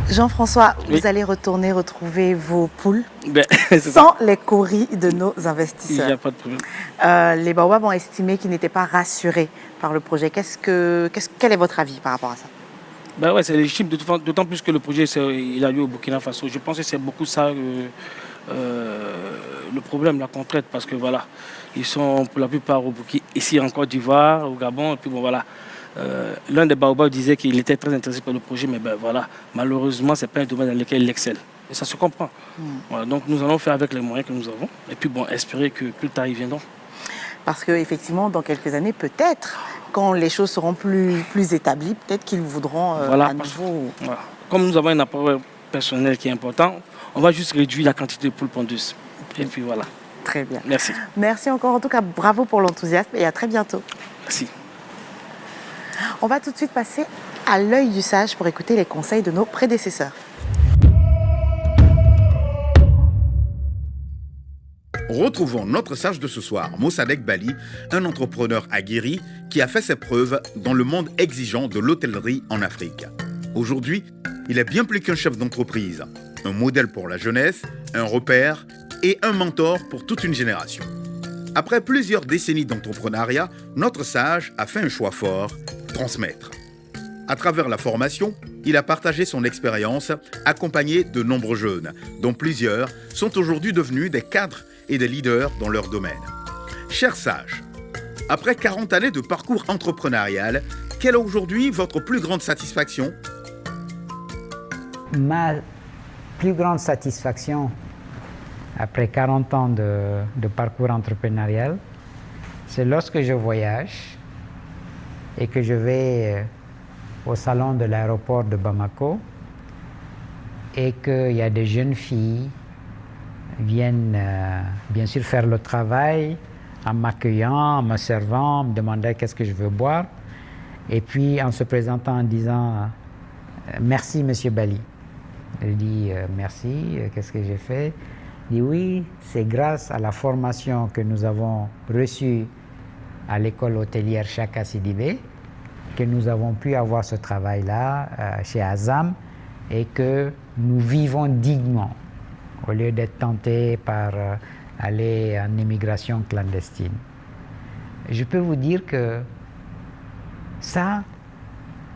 Jean-François, Oui. vous allez retourner retrouver vos poules C'est sans les coris de nos Il n'y investisseurs. a pas de problème. Les baobabs ont estimé qu'ils n'étaient pas rassurés par le projet. Quel est votre avis par rapport à ça? Ben ouais, c'est légitime, d'autant plus que le projet il a lieu au Burkina Faso. Je pense que c'est beaucoup ça le problème, la contrainte, parce que voilà, ils sont pour la plupart au Burkina, ici en Côte d'Ivoire, au Gabon, et puis bon voilà. L'un des baobabs disait qu'il était très intéressé par le projet, mais ben voilà, malheureusement, ce n'est pas un domaine dans lequel il excelle. Et ça se comprend. Voilà, donc nous allons faire avec les moyens que nous avons. Et puis bon, espérer que plus tard ils viendront. Parce qu'effectivement, dans quelques années, peut-être, quand les choses seront plus établies, peut-être qu'ils voudront à nouveau... Voilà. Comme nous avons un apport personnel qui est important, on va juste réduire la quantité de poules pondeuses. Et puis voilà. Très bien. Merci. Merci encore. En tout cas, bravo pour l'enthousiasme et à très bientôt. Merci. On va tout de suite passer à l'œil du sage pour écouter les conseils de nos prédécesseurs. Retrouvons notre sage de ce soir, Mossadegh Bali, un entrepreneur aguerri qui a fait ses preuves dans le monde exigeant de l'hôtellerie en Afrique. Aujourd'hui, il est bien plus qu'un chef d'entreprise, un modèle pour la jeunesse, un repère et un mentor pour toute une génération. Après plusieurs décennies d'entrepreneuriat, notre sage a fait un choix fort, transmettre. À travers la formation, il a partagé son expérience, accompagné de nombreux jeunes, dont plusieurs sont aujourd'hui devenus des cadres et des leaders dans leur domaine. Cher sage, après 40 années de parcours entrepreneurial, quelle est aujourd'hui votre plus grande satisfaction? Ma plus grande satisfaction, après 40 ans de parcours entrepreneurial, c'est lorsque je voyage et que je vais au salon de l'aéroport de Bamako et qu'il y a des jeunes filles viennent bien sûr faire le travail en m'accueillant, en me servant, en me demandant qu'est-ce que je veux boire et puis en se présentant en disant merci monsieur Bali. Je dis merci, qu'est-ce que j'ai fait? Il dit oui, c'est grâce à la formation que nous avons reçue à l'école hôtelière Chaka Sidibé que nous avons pu avoir ce travail-là chez Azam et que nous vivons dignement au lieu d'être tentés par aller en immigration clandestine. Je peux vous dire que ça,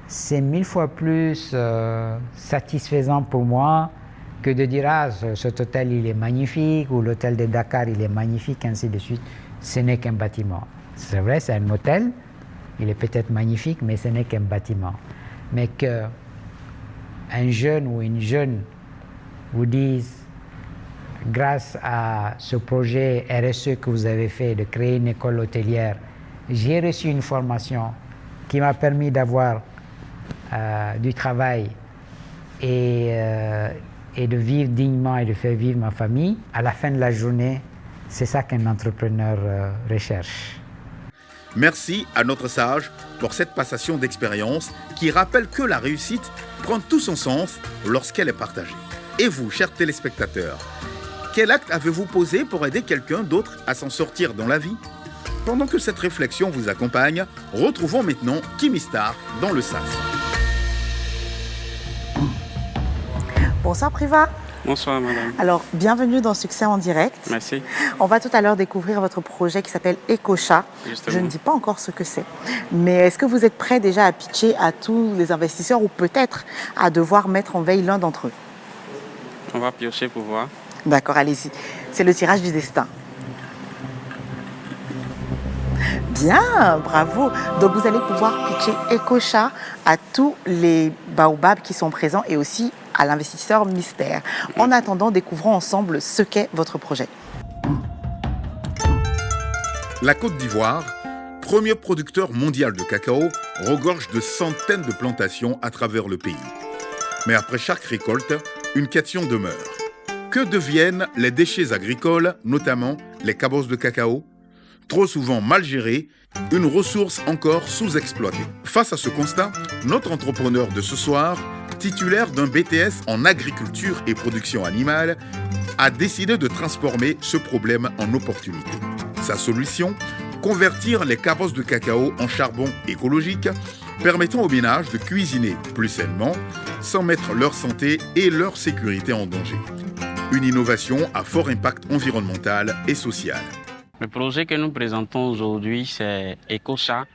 c'est 1000 fois plus satisfaisant pour moi que de dire « Ah, cet hôtel, il est magnifique » ou « L'hôtel de Dakar, il est magnifique », ainsi de suite. Ce n'est qu'un bâtiment. C'est vrai, c'est un hôtel, il est peut-être magnifique, mais ce n'est qu'un bâtiment. Mais qu'un jeune ou une jeune vous dise « Grâce à ce projet RSE que vous avez fait de créer une école hôtelière, j'ai reçu une formation qui m'a permis d'avoir du travail et de vivre dignement et de faire vivre ma famille. À la fin de la journée, c'est ça qu'un entrepreneur recherche. Merci à notre sage pour cette passation d'expérience qui rappelle que la réussite prend tout son sens lorsqu'elle est partagée. Et vous, chers téléspectateurs, quel acte avez-vous posé pour aider quelqu'un d'autre à s'en sortir dans la vie? Pendant que cette réflexion vous accompagne, retrouvons maintenant Kimi Star dans le SAS. Bonsoir Priva. Bonsoir madame. Alors, bienvenue dans Succès en direct. Merci. On va tout à l'heure découvrir votre projet qui s'appelle EcoChat. Je ne dis pas encore ce que c'est. Mais est-ce que vous êtes prêt déjà à pitcher à tous les investisseurs ou peut-être à devoir mettre en veille l'un d'entre eux? On va piocher pour voir. D'accord, allez-y. C'est le tirage du destin. Bien, bravo. Donc vous allez pouvoir pitcher EcoChat à tous les baobabs qui sont présents et aussi à l'investisseur mystère. En attendant, découvrons ensemble ce qu'est votre projet. La Côte d'Ivoire, premier producteur mondial de cacao, regorge de centaines de plantations à travers le pays. Mais après chaque récolte, une question demeure. Que deviennent les déchets agricoles, notamment les cabosses de cacao? Trop souvent mal gérés, une ressource encore sous-exploitée. Face à ce constat, notre entrepreneur de ce soir, titulaire d'un BTS en agriculture et production animale, a décidé de transformer ce problème en opportunité. Sa solution, convertir les cabosses de cacao en charbon écologique, permettant aux ménages de cuisiner plus sainement, sans mettre leur santé et leur sécurité en danger. Une innovation à fort impact environnemental et social. Le projet que nous présentons aujourd'hui, c'est EcoChat,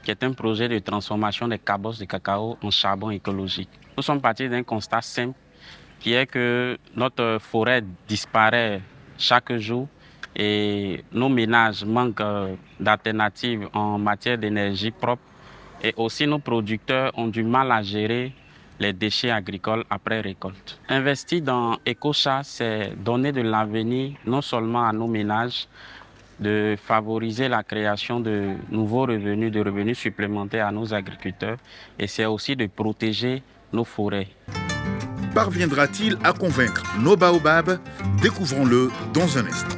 qui est un projet de transformation des cabosses de cacao en charbon écologique. Nous sommes partis d'un constat simple, qui est que notre forêt disparaît chaque jour et nos ménages manquent d'alternatives en matière d'énergie propre Et aussi, nos producteurs ont du mal à gérer les déchets agricoles après récolte. Investir dans EcoChat, c'est donner de l'avenir non seulement à nos ménages, de favoriser la création de nouveaux revenus, de revenus supplémentaires à nos agriculteurs, et c'est aussi de protéger nos forêts. Parviendra-t-il à convaincre nos baobabs? Découvrons-le dans un instant.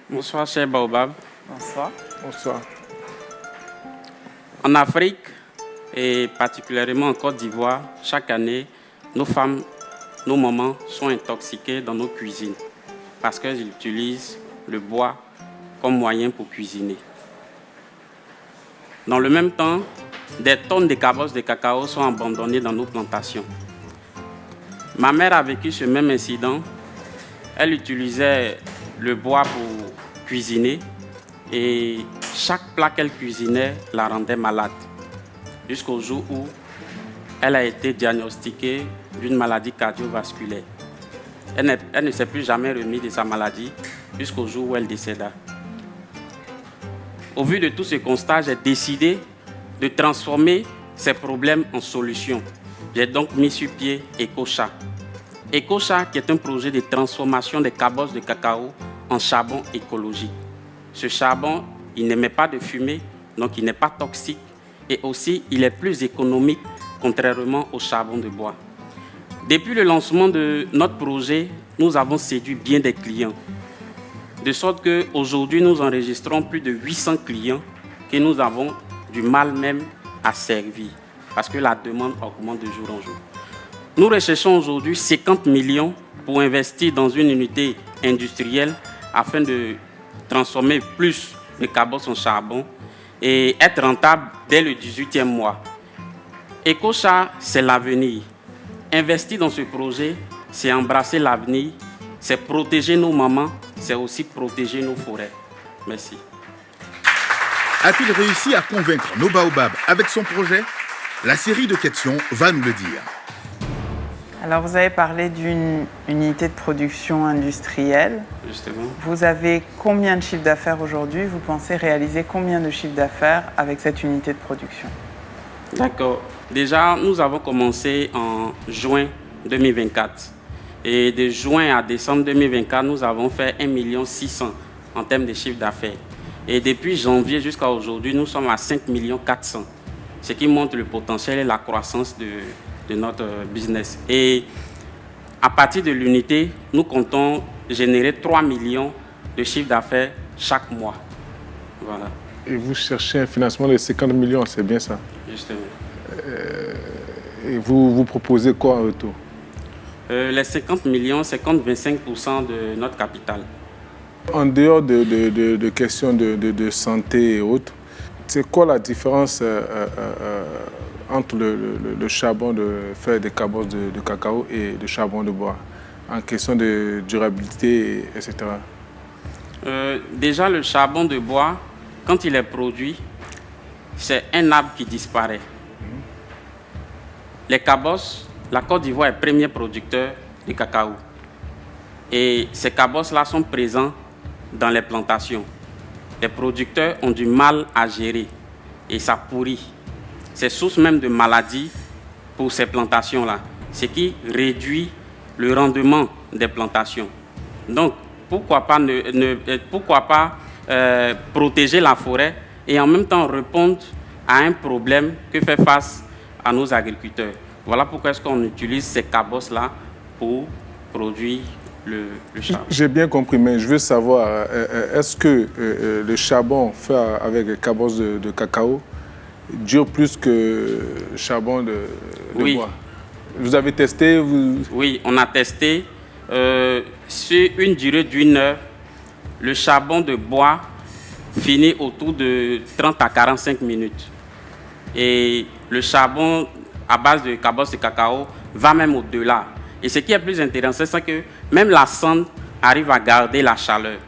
Bonsoir, cher Baobab. Bonsoir. Bonsoir. En Afrique, et particulièrement en Côte d'Ivoire, chaque année, nos femmes, nos mamans sont intoxiquées dans nos cuisines parce qu'elles utilisent le bois comme moyen pour cuisiner. Dans le même temps, des tonnes de cabosses de cacao sont abandonnées dans nos plantations. Ma mère a vécu ce même incident. Elle utilisait le bois pour cuisiner et chaque plat qu'elle cuisinait la rendait malade jusqu'au jour où elle a été diagnostiquée d'une maladie cardiovasculaire. Elle ne s'est plus jamais remise de sa maladie jusqu'au jour où elle décéda. Au vu de tout ce constat, j'ai décidé de transformer ces problèmes en solutions. J'ai donc mis sur pied EcoChat. EcoChat qui est un projet de transformation des cabosses de cacao en charbon écologique. Ce charbon, il n'émet pas de fumée, donc il n'est pas toxique et aussi il est plus économique contrairement au charbon de bois. Depuis le lancement de notre projet, nous avons séduit bien des clients. De sorte qu'aujourd'hui, nous enregistrons plus de 800 clients que nous avons du mal même à servir parce que la demande augmente de jour en jour. Nous recherchons aujourd'hui 50 millions pour investir dans une unité industrielle afin de transformer plus de cabosses en charbon et être rentable dès le 18e mois. EcoChat, c'est l'avenir. Investir dans ce projet, c'est embrasser l'avenir, c'est protéger nos mamans, c'est aussi protéger nos forêts. Merci. A-t-il réussi à convaincre nos baobabs avec son projet? La série de questions va nous le dire. Alors, vous avez parlé d'une unité de production industrielle. Justement. Vous avez combien de chiffre d'affaires aujourd'hui? Vous pensez réaliser combien de chiffre d'affaires avec cette unité de production? D'accord. Déjà, nous avons commencé en juin 2024. Et de juin à décembre 2024, nous avons fait 1,6 million en termes de chiffre d'affaires. Et depuis janvier jusqu'à aujourd'hui, nous sommes à 5,4 millions, ce qui montre le potentiel et la croissance de notre business. Et à partir de l'unité, nous comptons générer 3 millions de chiffre d'affaires chaque mois. Voilà. Et vous cherchez un financement de 50 millions, c'est bien ça? Justement. Et vous proposez quoi en retour? Les 50 millions, c'est comme 25% de notre capital. En dehors de questions de santé et autres, c'est quoi la différence entre le charbon de faire des cabosses de cacao et le charbon de bois en question de durabilité, etc. Déjà, le charbon de bois, quand il est produit, c'est un arbre qui disparaît. Les cabosses, la Côte d'Ivoire est premier producteur de cacao. Et ces cabosses-là sont présents dans les plantations. Les producteurs ont du mal à gérer et ça pourrit. C'est source même de maladies pour ces plantations-là, ce qui réduit le rendement des plantations. Donc, pourquoi pas protéger la forêt et en même temps répondre à un problème que fait face à nos agriculteurs. Voilà pourquoi est-ce qu'on utilise ces cabosses-là pour produire le charbon. J'ai bien compris, mais je veux savoir, est-ce que le charbon fait avec les cabosses de cacao dure plus que le charbon de oui. Bois? Vous avez testé? Oui, on a testé. Sur une durée d'1 heure, le charbon de bois finit autour de 30 à 45 minutes. Et le charbon à base de cabosses de cacao va même au-delà. Et ce qui est plus intéressant, c'est que même la cendre arrive à garder la chaleur.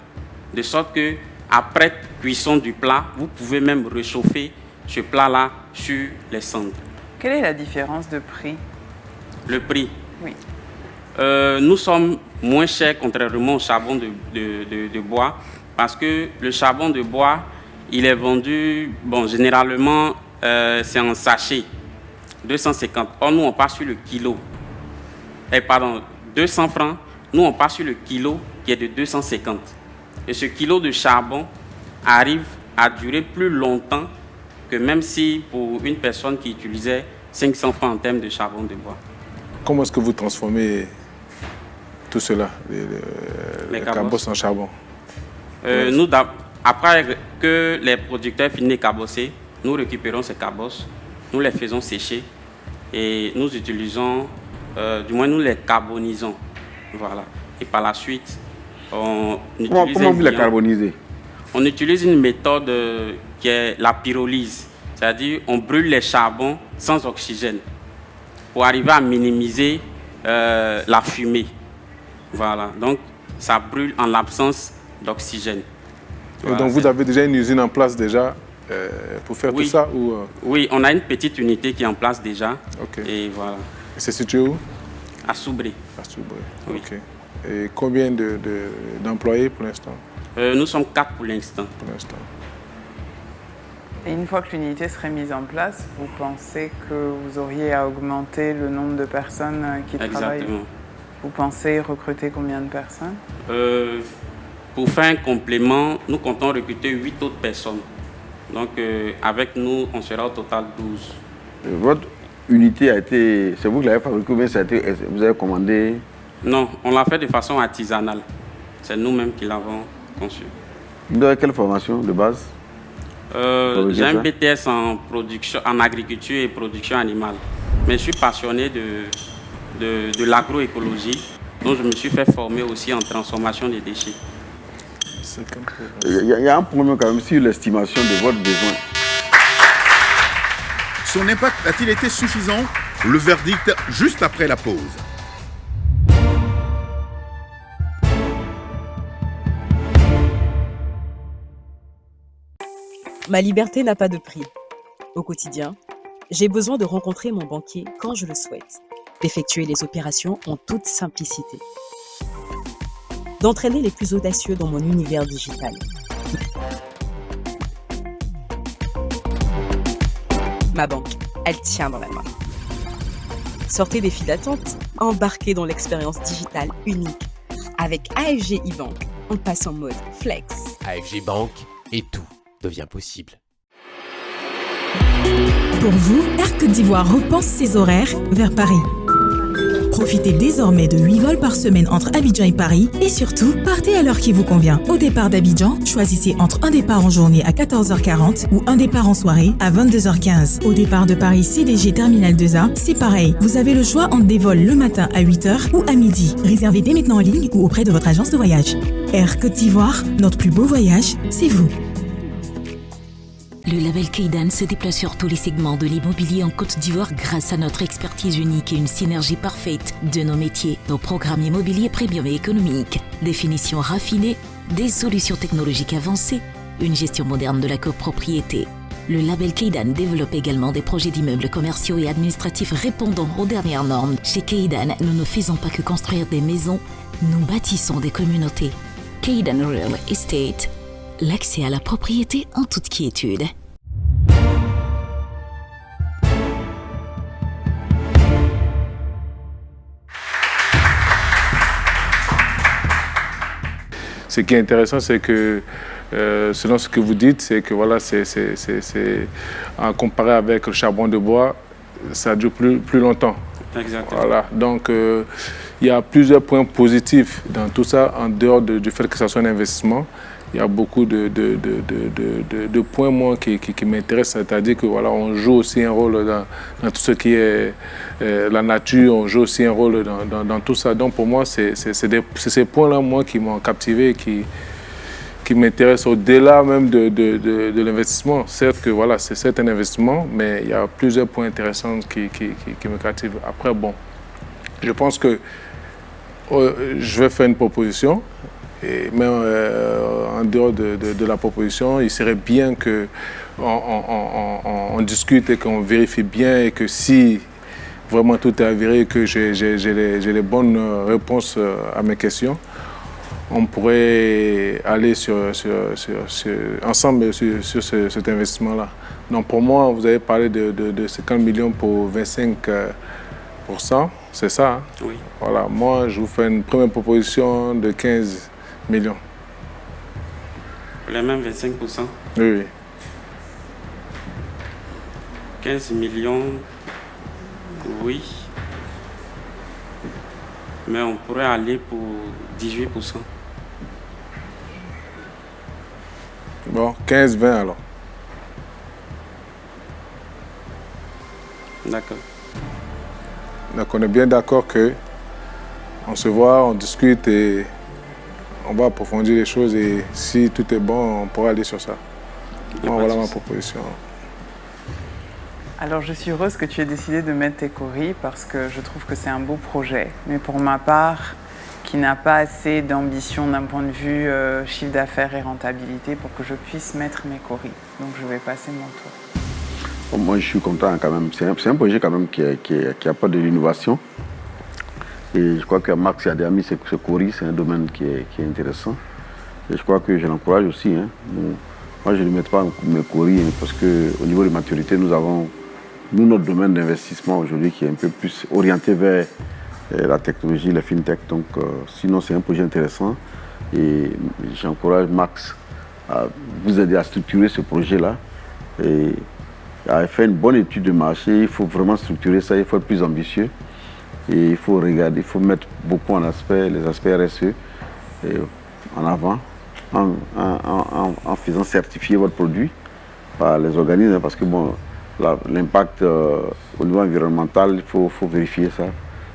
De sorte que après cuisson du plat, vous pouvez même réchauffer ce plat-là sur les cendres. Quelle est la différence de prix? Le prix? Oui. Nous sommes moins chers contrairement au charbon de bois parce que le charbon de bois, il est vendu, bon, généralement, c'est en sachet, 250. Or, nous, on passe sur le kilo. 200 francs. Nous, on passe sur le kilo qui est de 250. Et ce kilo de charbon arrive à durer plus longtemps que même si pour une personne qui utilisait 500 francs en termes de charbon de bois. Comment est-ce que vous transformez tout cela, les cabosses en charbon? Nous, après que les producteurs finissent de cabosser, nous récupérons ces cabosses, nous les faisons sécher et nous utilisons, du moins nous les carbonisons. Voilà. Et par la suite, on utilise... Comment vous les carbonisez? On utilise une méthode qui est la pyrolyse. C'est-à-dire on brûle les charbons sans oxygène pour arriver à minimiser la fumée. Voilà. Donc ça brûle en l'absence d'oxygène. Voilà, donc vous avez déjà une usine en place déjà pour faire tout ça ou Oui, on a une petite unité qui est en place déjà. Ok. Et voilà. Et c'est situé où? À Soubré. À Soubré. Oui. Ok. Et combien d'employés pour l'instant? Nous sommes 4 pour l'instant. Et une fois que l'unité serait mise en place, vous pensez que vous auriez à augmenter le nombre de personnes qui travaillent? Exactement. Vous pensez recruter combien de personnes? Pour faire un complément, nous comptons recruter 8 autres personnes. Donc avec nous, on sera au total 12. Votre unité a été... C'est vous qui l'avez fabriquée ou bien vous avez commandé? Non, on l'a fait de façon artisanale. C'est nous-mêmes qui l'avons conçu. Vous avez quelle formation de base? J'ai un BTS en agriculture et production animale. Mais je suis passionné de l'agroécologie. Donc je me suis fait former aussi en transformation des déchets. Il y a un problème quand même sur l'estimation de votre besoin. Son impact a-t-il été suffisant? Le verdict juste après la pause. Ma liberté n'a pas de prix. Au quotidien, j'ai besoin de rencontrer mon banquier quand je le souhaite, d'effectuer les opérations en toute simplicité, d'entraîner les plus audacieux dans mon univers digital. Ma banque, elle tient dans la main. Sortez des files d'attente, embarquez dans l'expérience digitale unique. Avec AFG e-Bank, on passe en mode flex. AFG Bank et tout devient possible. Pour vous, Air Côte d'Ivoire repense ses horaires vers Paris. Profitez désormais de 8 vols par semaine entre Abidjan et Paris et surtout, partez à l'heure qui vous convient. Au départ d'Abidjan, choisissez entre un départ en journée à 14h40 ou un départ en soirée à 22h15. Au départ de Paris CDG Terminal 2A, c'est pareil. Vous avez le choix entre des vols le matin à 8h ou à midi. Réservez dès maintenant en ligne ou auprès de votre agence de voyage. Air Côte d'Ivoire, notre plus beau voyage, c'est vous. Le label Keidan se déploie sur tous les segments de l'immobilier en Côte d'Ivoire grâce à notre expertise unique et une synergie parfaite de nos métiers, nos programmes immobiliers premium et économiques, définition raffinée, des solutions technologiques avancées, une gestion moderne de la copropriété. Le label Keidan développe également des projets d'immeubles commerciaux et administratifs répondant aux dernières normes. Chez Keidan, nous ne faisons pas que construire des maisons, nous bâtissons des communautés. Keidan Real Estate, l'accès à la propriété en toute quiétude. Ce qui est intéressant, c'est que, selon ce que vous dites, c'est que voilà, en comparé avec le charbon de bois, ça dure plus longtemps. Exactement. Voilà. Donc, il y a plusieurs points positifs dans tout ça, en dehors du fait que ça soit un investissement. Il y a beaucoup de points, moi, qui m'intéressent. C'est-à-dire que voilà, on joue aussi un rôle dans tout ce qui est la nature, on joue aussi un rôle dans tout ça. Donc pour moi, c'est ces points-là, moi, qui m'ont captivé, qui m'intéressent au-delà même de l'investissement. Certes que voilà, c'est un investissement, mais il y a plusieurs points intéressants qui me captivent. Après, bon, je pense que je vais faire une proposition. Et même en dehors de la proposition, il serait bien que on discute et qu'on vérifie bien et que si vraiment tout est avéré et que j'ai les bonnes réponses à mes questions, on pourrait aller ensemble sur cet investissement-là. Donc pour moi, vous avez parlé de 50 millions pour 25%, c'est ça, hein? Oui. Voilà, moi je vous fais une première proposition de 15 millions. Les mêmes 25%? Oui, oui. 15 millions, oui. Mais on pourrait aller pour 18%. Bon, 15-20 alors. D'accord. Donc on est bien d'accord que on se voit, on discute et on va approfondir les choses et si tout est bon, on pourra aller sur ça. Moi, voilà ma proposition. Alors je suis heureuse que tu aies décidé de mettre tes coris parce que je trouve que c'est un beau projet. Mais pour ma part, qui n'a pas assez d'ambition d'un point de vue chiffre d'affaires et rentabilité pour que je puisse mettre mes coris. Donc je vais passer mon tour. Bon, moi je suis content quand même. C'est un projet quand même qui apporte de l'innovation. Et je crois que Max Yadéami, ce coris, c'est un domaine qui est intéressant. Et je crois que je l'encourage aussi. Hein. Bon, moi je ne mets pas mes coris hein, parce qu'au niveau de maturité, nous avons notre domaine d'investissement aujourd'hui qui est un peu plus orienté vers la technologie, la fintech. Donc, sinon, c'est un projet intéressant. Et j'encourage Max à vous aider à structurer ce projet-là. Et à faire une bonne étude de marché. Il faut vraiment structurer ça, il faut être plus ambitieux. Et il faut regarder, il faut mettre beaucoup en les aspects RSE en avant, en faisant certifier votre produit par les organismes. Parce que, bon, l'impact au niveau environnemental, il faut vérifier ça.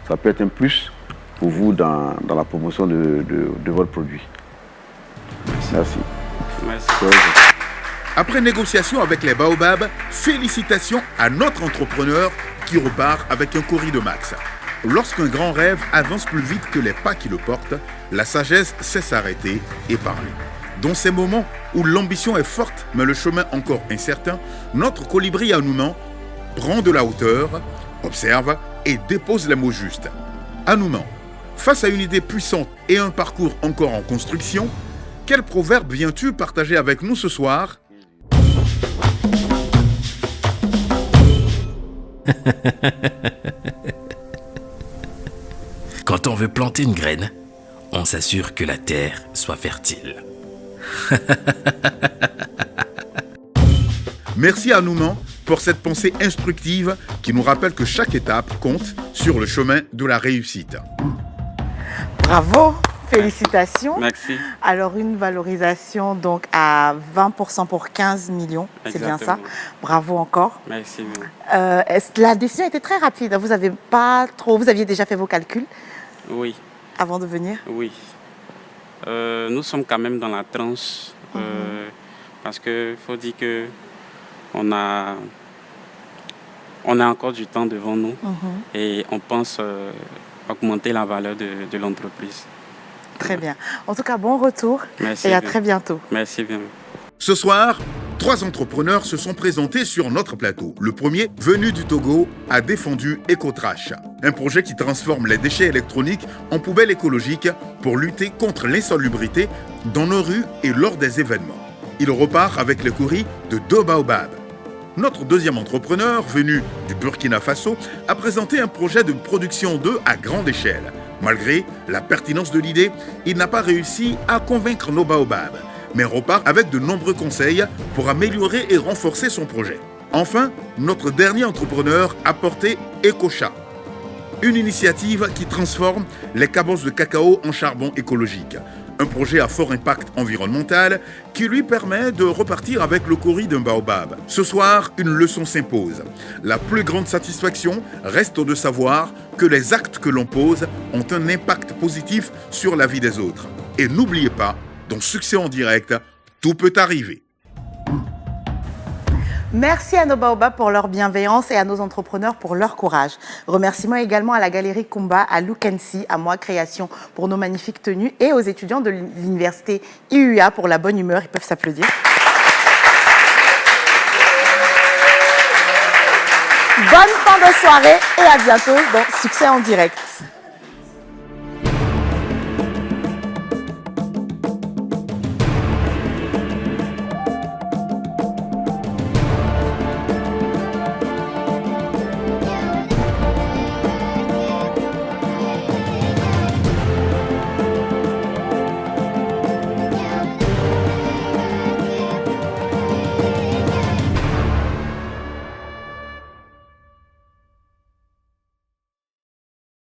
Ça peut être un plus pour vous dans la promotion de votre produit. Merci. Merci. Après négociation avec les Baobabs, félicitations à notre entrepreneur qui repart avec un coris de max. Lorsqu'un grand rêve avance plus vite que les pas qui le portent, la sagesse sait s'arrêter et parler. Dans ces moments où l'ambition est forte mais le chemin encore incertain, notre colibri à Nouman prend de la hauteur, observe et dépose les mots justes. À Nouman, face à une idée puissante et un parcours encore en construction, quel proverbe viens-tu partager avec nous ce soir ? Quand on veut planter une graine, on s'assure que la terre soit fertile. Merci à Nouman pour cette pensée instructive qui nous rappelle que chaque étape compte sur le chemin de la réussite. Bravo, félicitations. Merci. Alors une valorisation donc à 20% pour 15 millions, c'est bien ça. Bravo encore. Merci. La décision était très rapide, vous aviez déjà fait vos calculs? Oui. Avant de venir? Oui. Nous sommes quand même dans la tranche parce qu'il faut dire que on a encore du temps devant nous et on pense augmenter la valeur de l'entreprise. Très bien. En tout cas, bon retour. Merci et à bien. très bientôt. Merci bien. Ce soir, 3 entrepreneurs se sont présentés sur notre plateau. Le premier, venu du Togo, a défendu EcoTrash, un projet qui transforme les déchets électroniques en poubelles écologiques pour lutter contre l'insalubrité dans nos rues et lors des événements. Il repart avec le courrier de 2 Baobabs. Notre deuxième entrepreneur, venu du Burkina Faso, a présenté un projet de production d'œufs à grande échelle. Malgré la pertinence de l'idée, il n'a pas réussi à convaincre nos Baobabs, mais repart avec de nombreux conseils pour améliorer et renforcer son projet. Enfin, notre dernier entrepreneur a porté EcoChat, une initiative qui transforme les cabosses de cacao en charbon écologique. Un projet à fort impact environnemental qui lui permet de repartir avec le courrier d'un baobab. Ce soir, une leçon s'impose. La plus grande satisfaction reste de savoir que les actes que l'on pose ont un impact positif sur la vie des autres. Et n'oubliez pas, dans Succès en direct, tout peut arriver. Merci à nos Baobabs pour leur bienveillance et à nos entrepreneurs pour leur courage. Remerciements également à la Galerie Kumba, à Lukensi, à Moi Création pour nos magnifiques tenues et aux étudiants de l'université IUA pour la bonne humeur. Ils peuvent s'applaudir. bonne fin de soirée et à bientôt dans Succès en direct.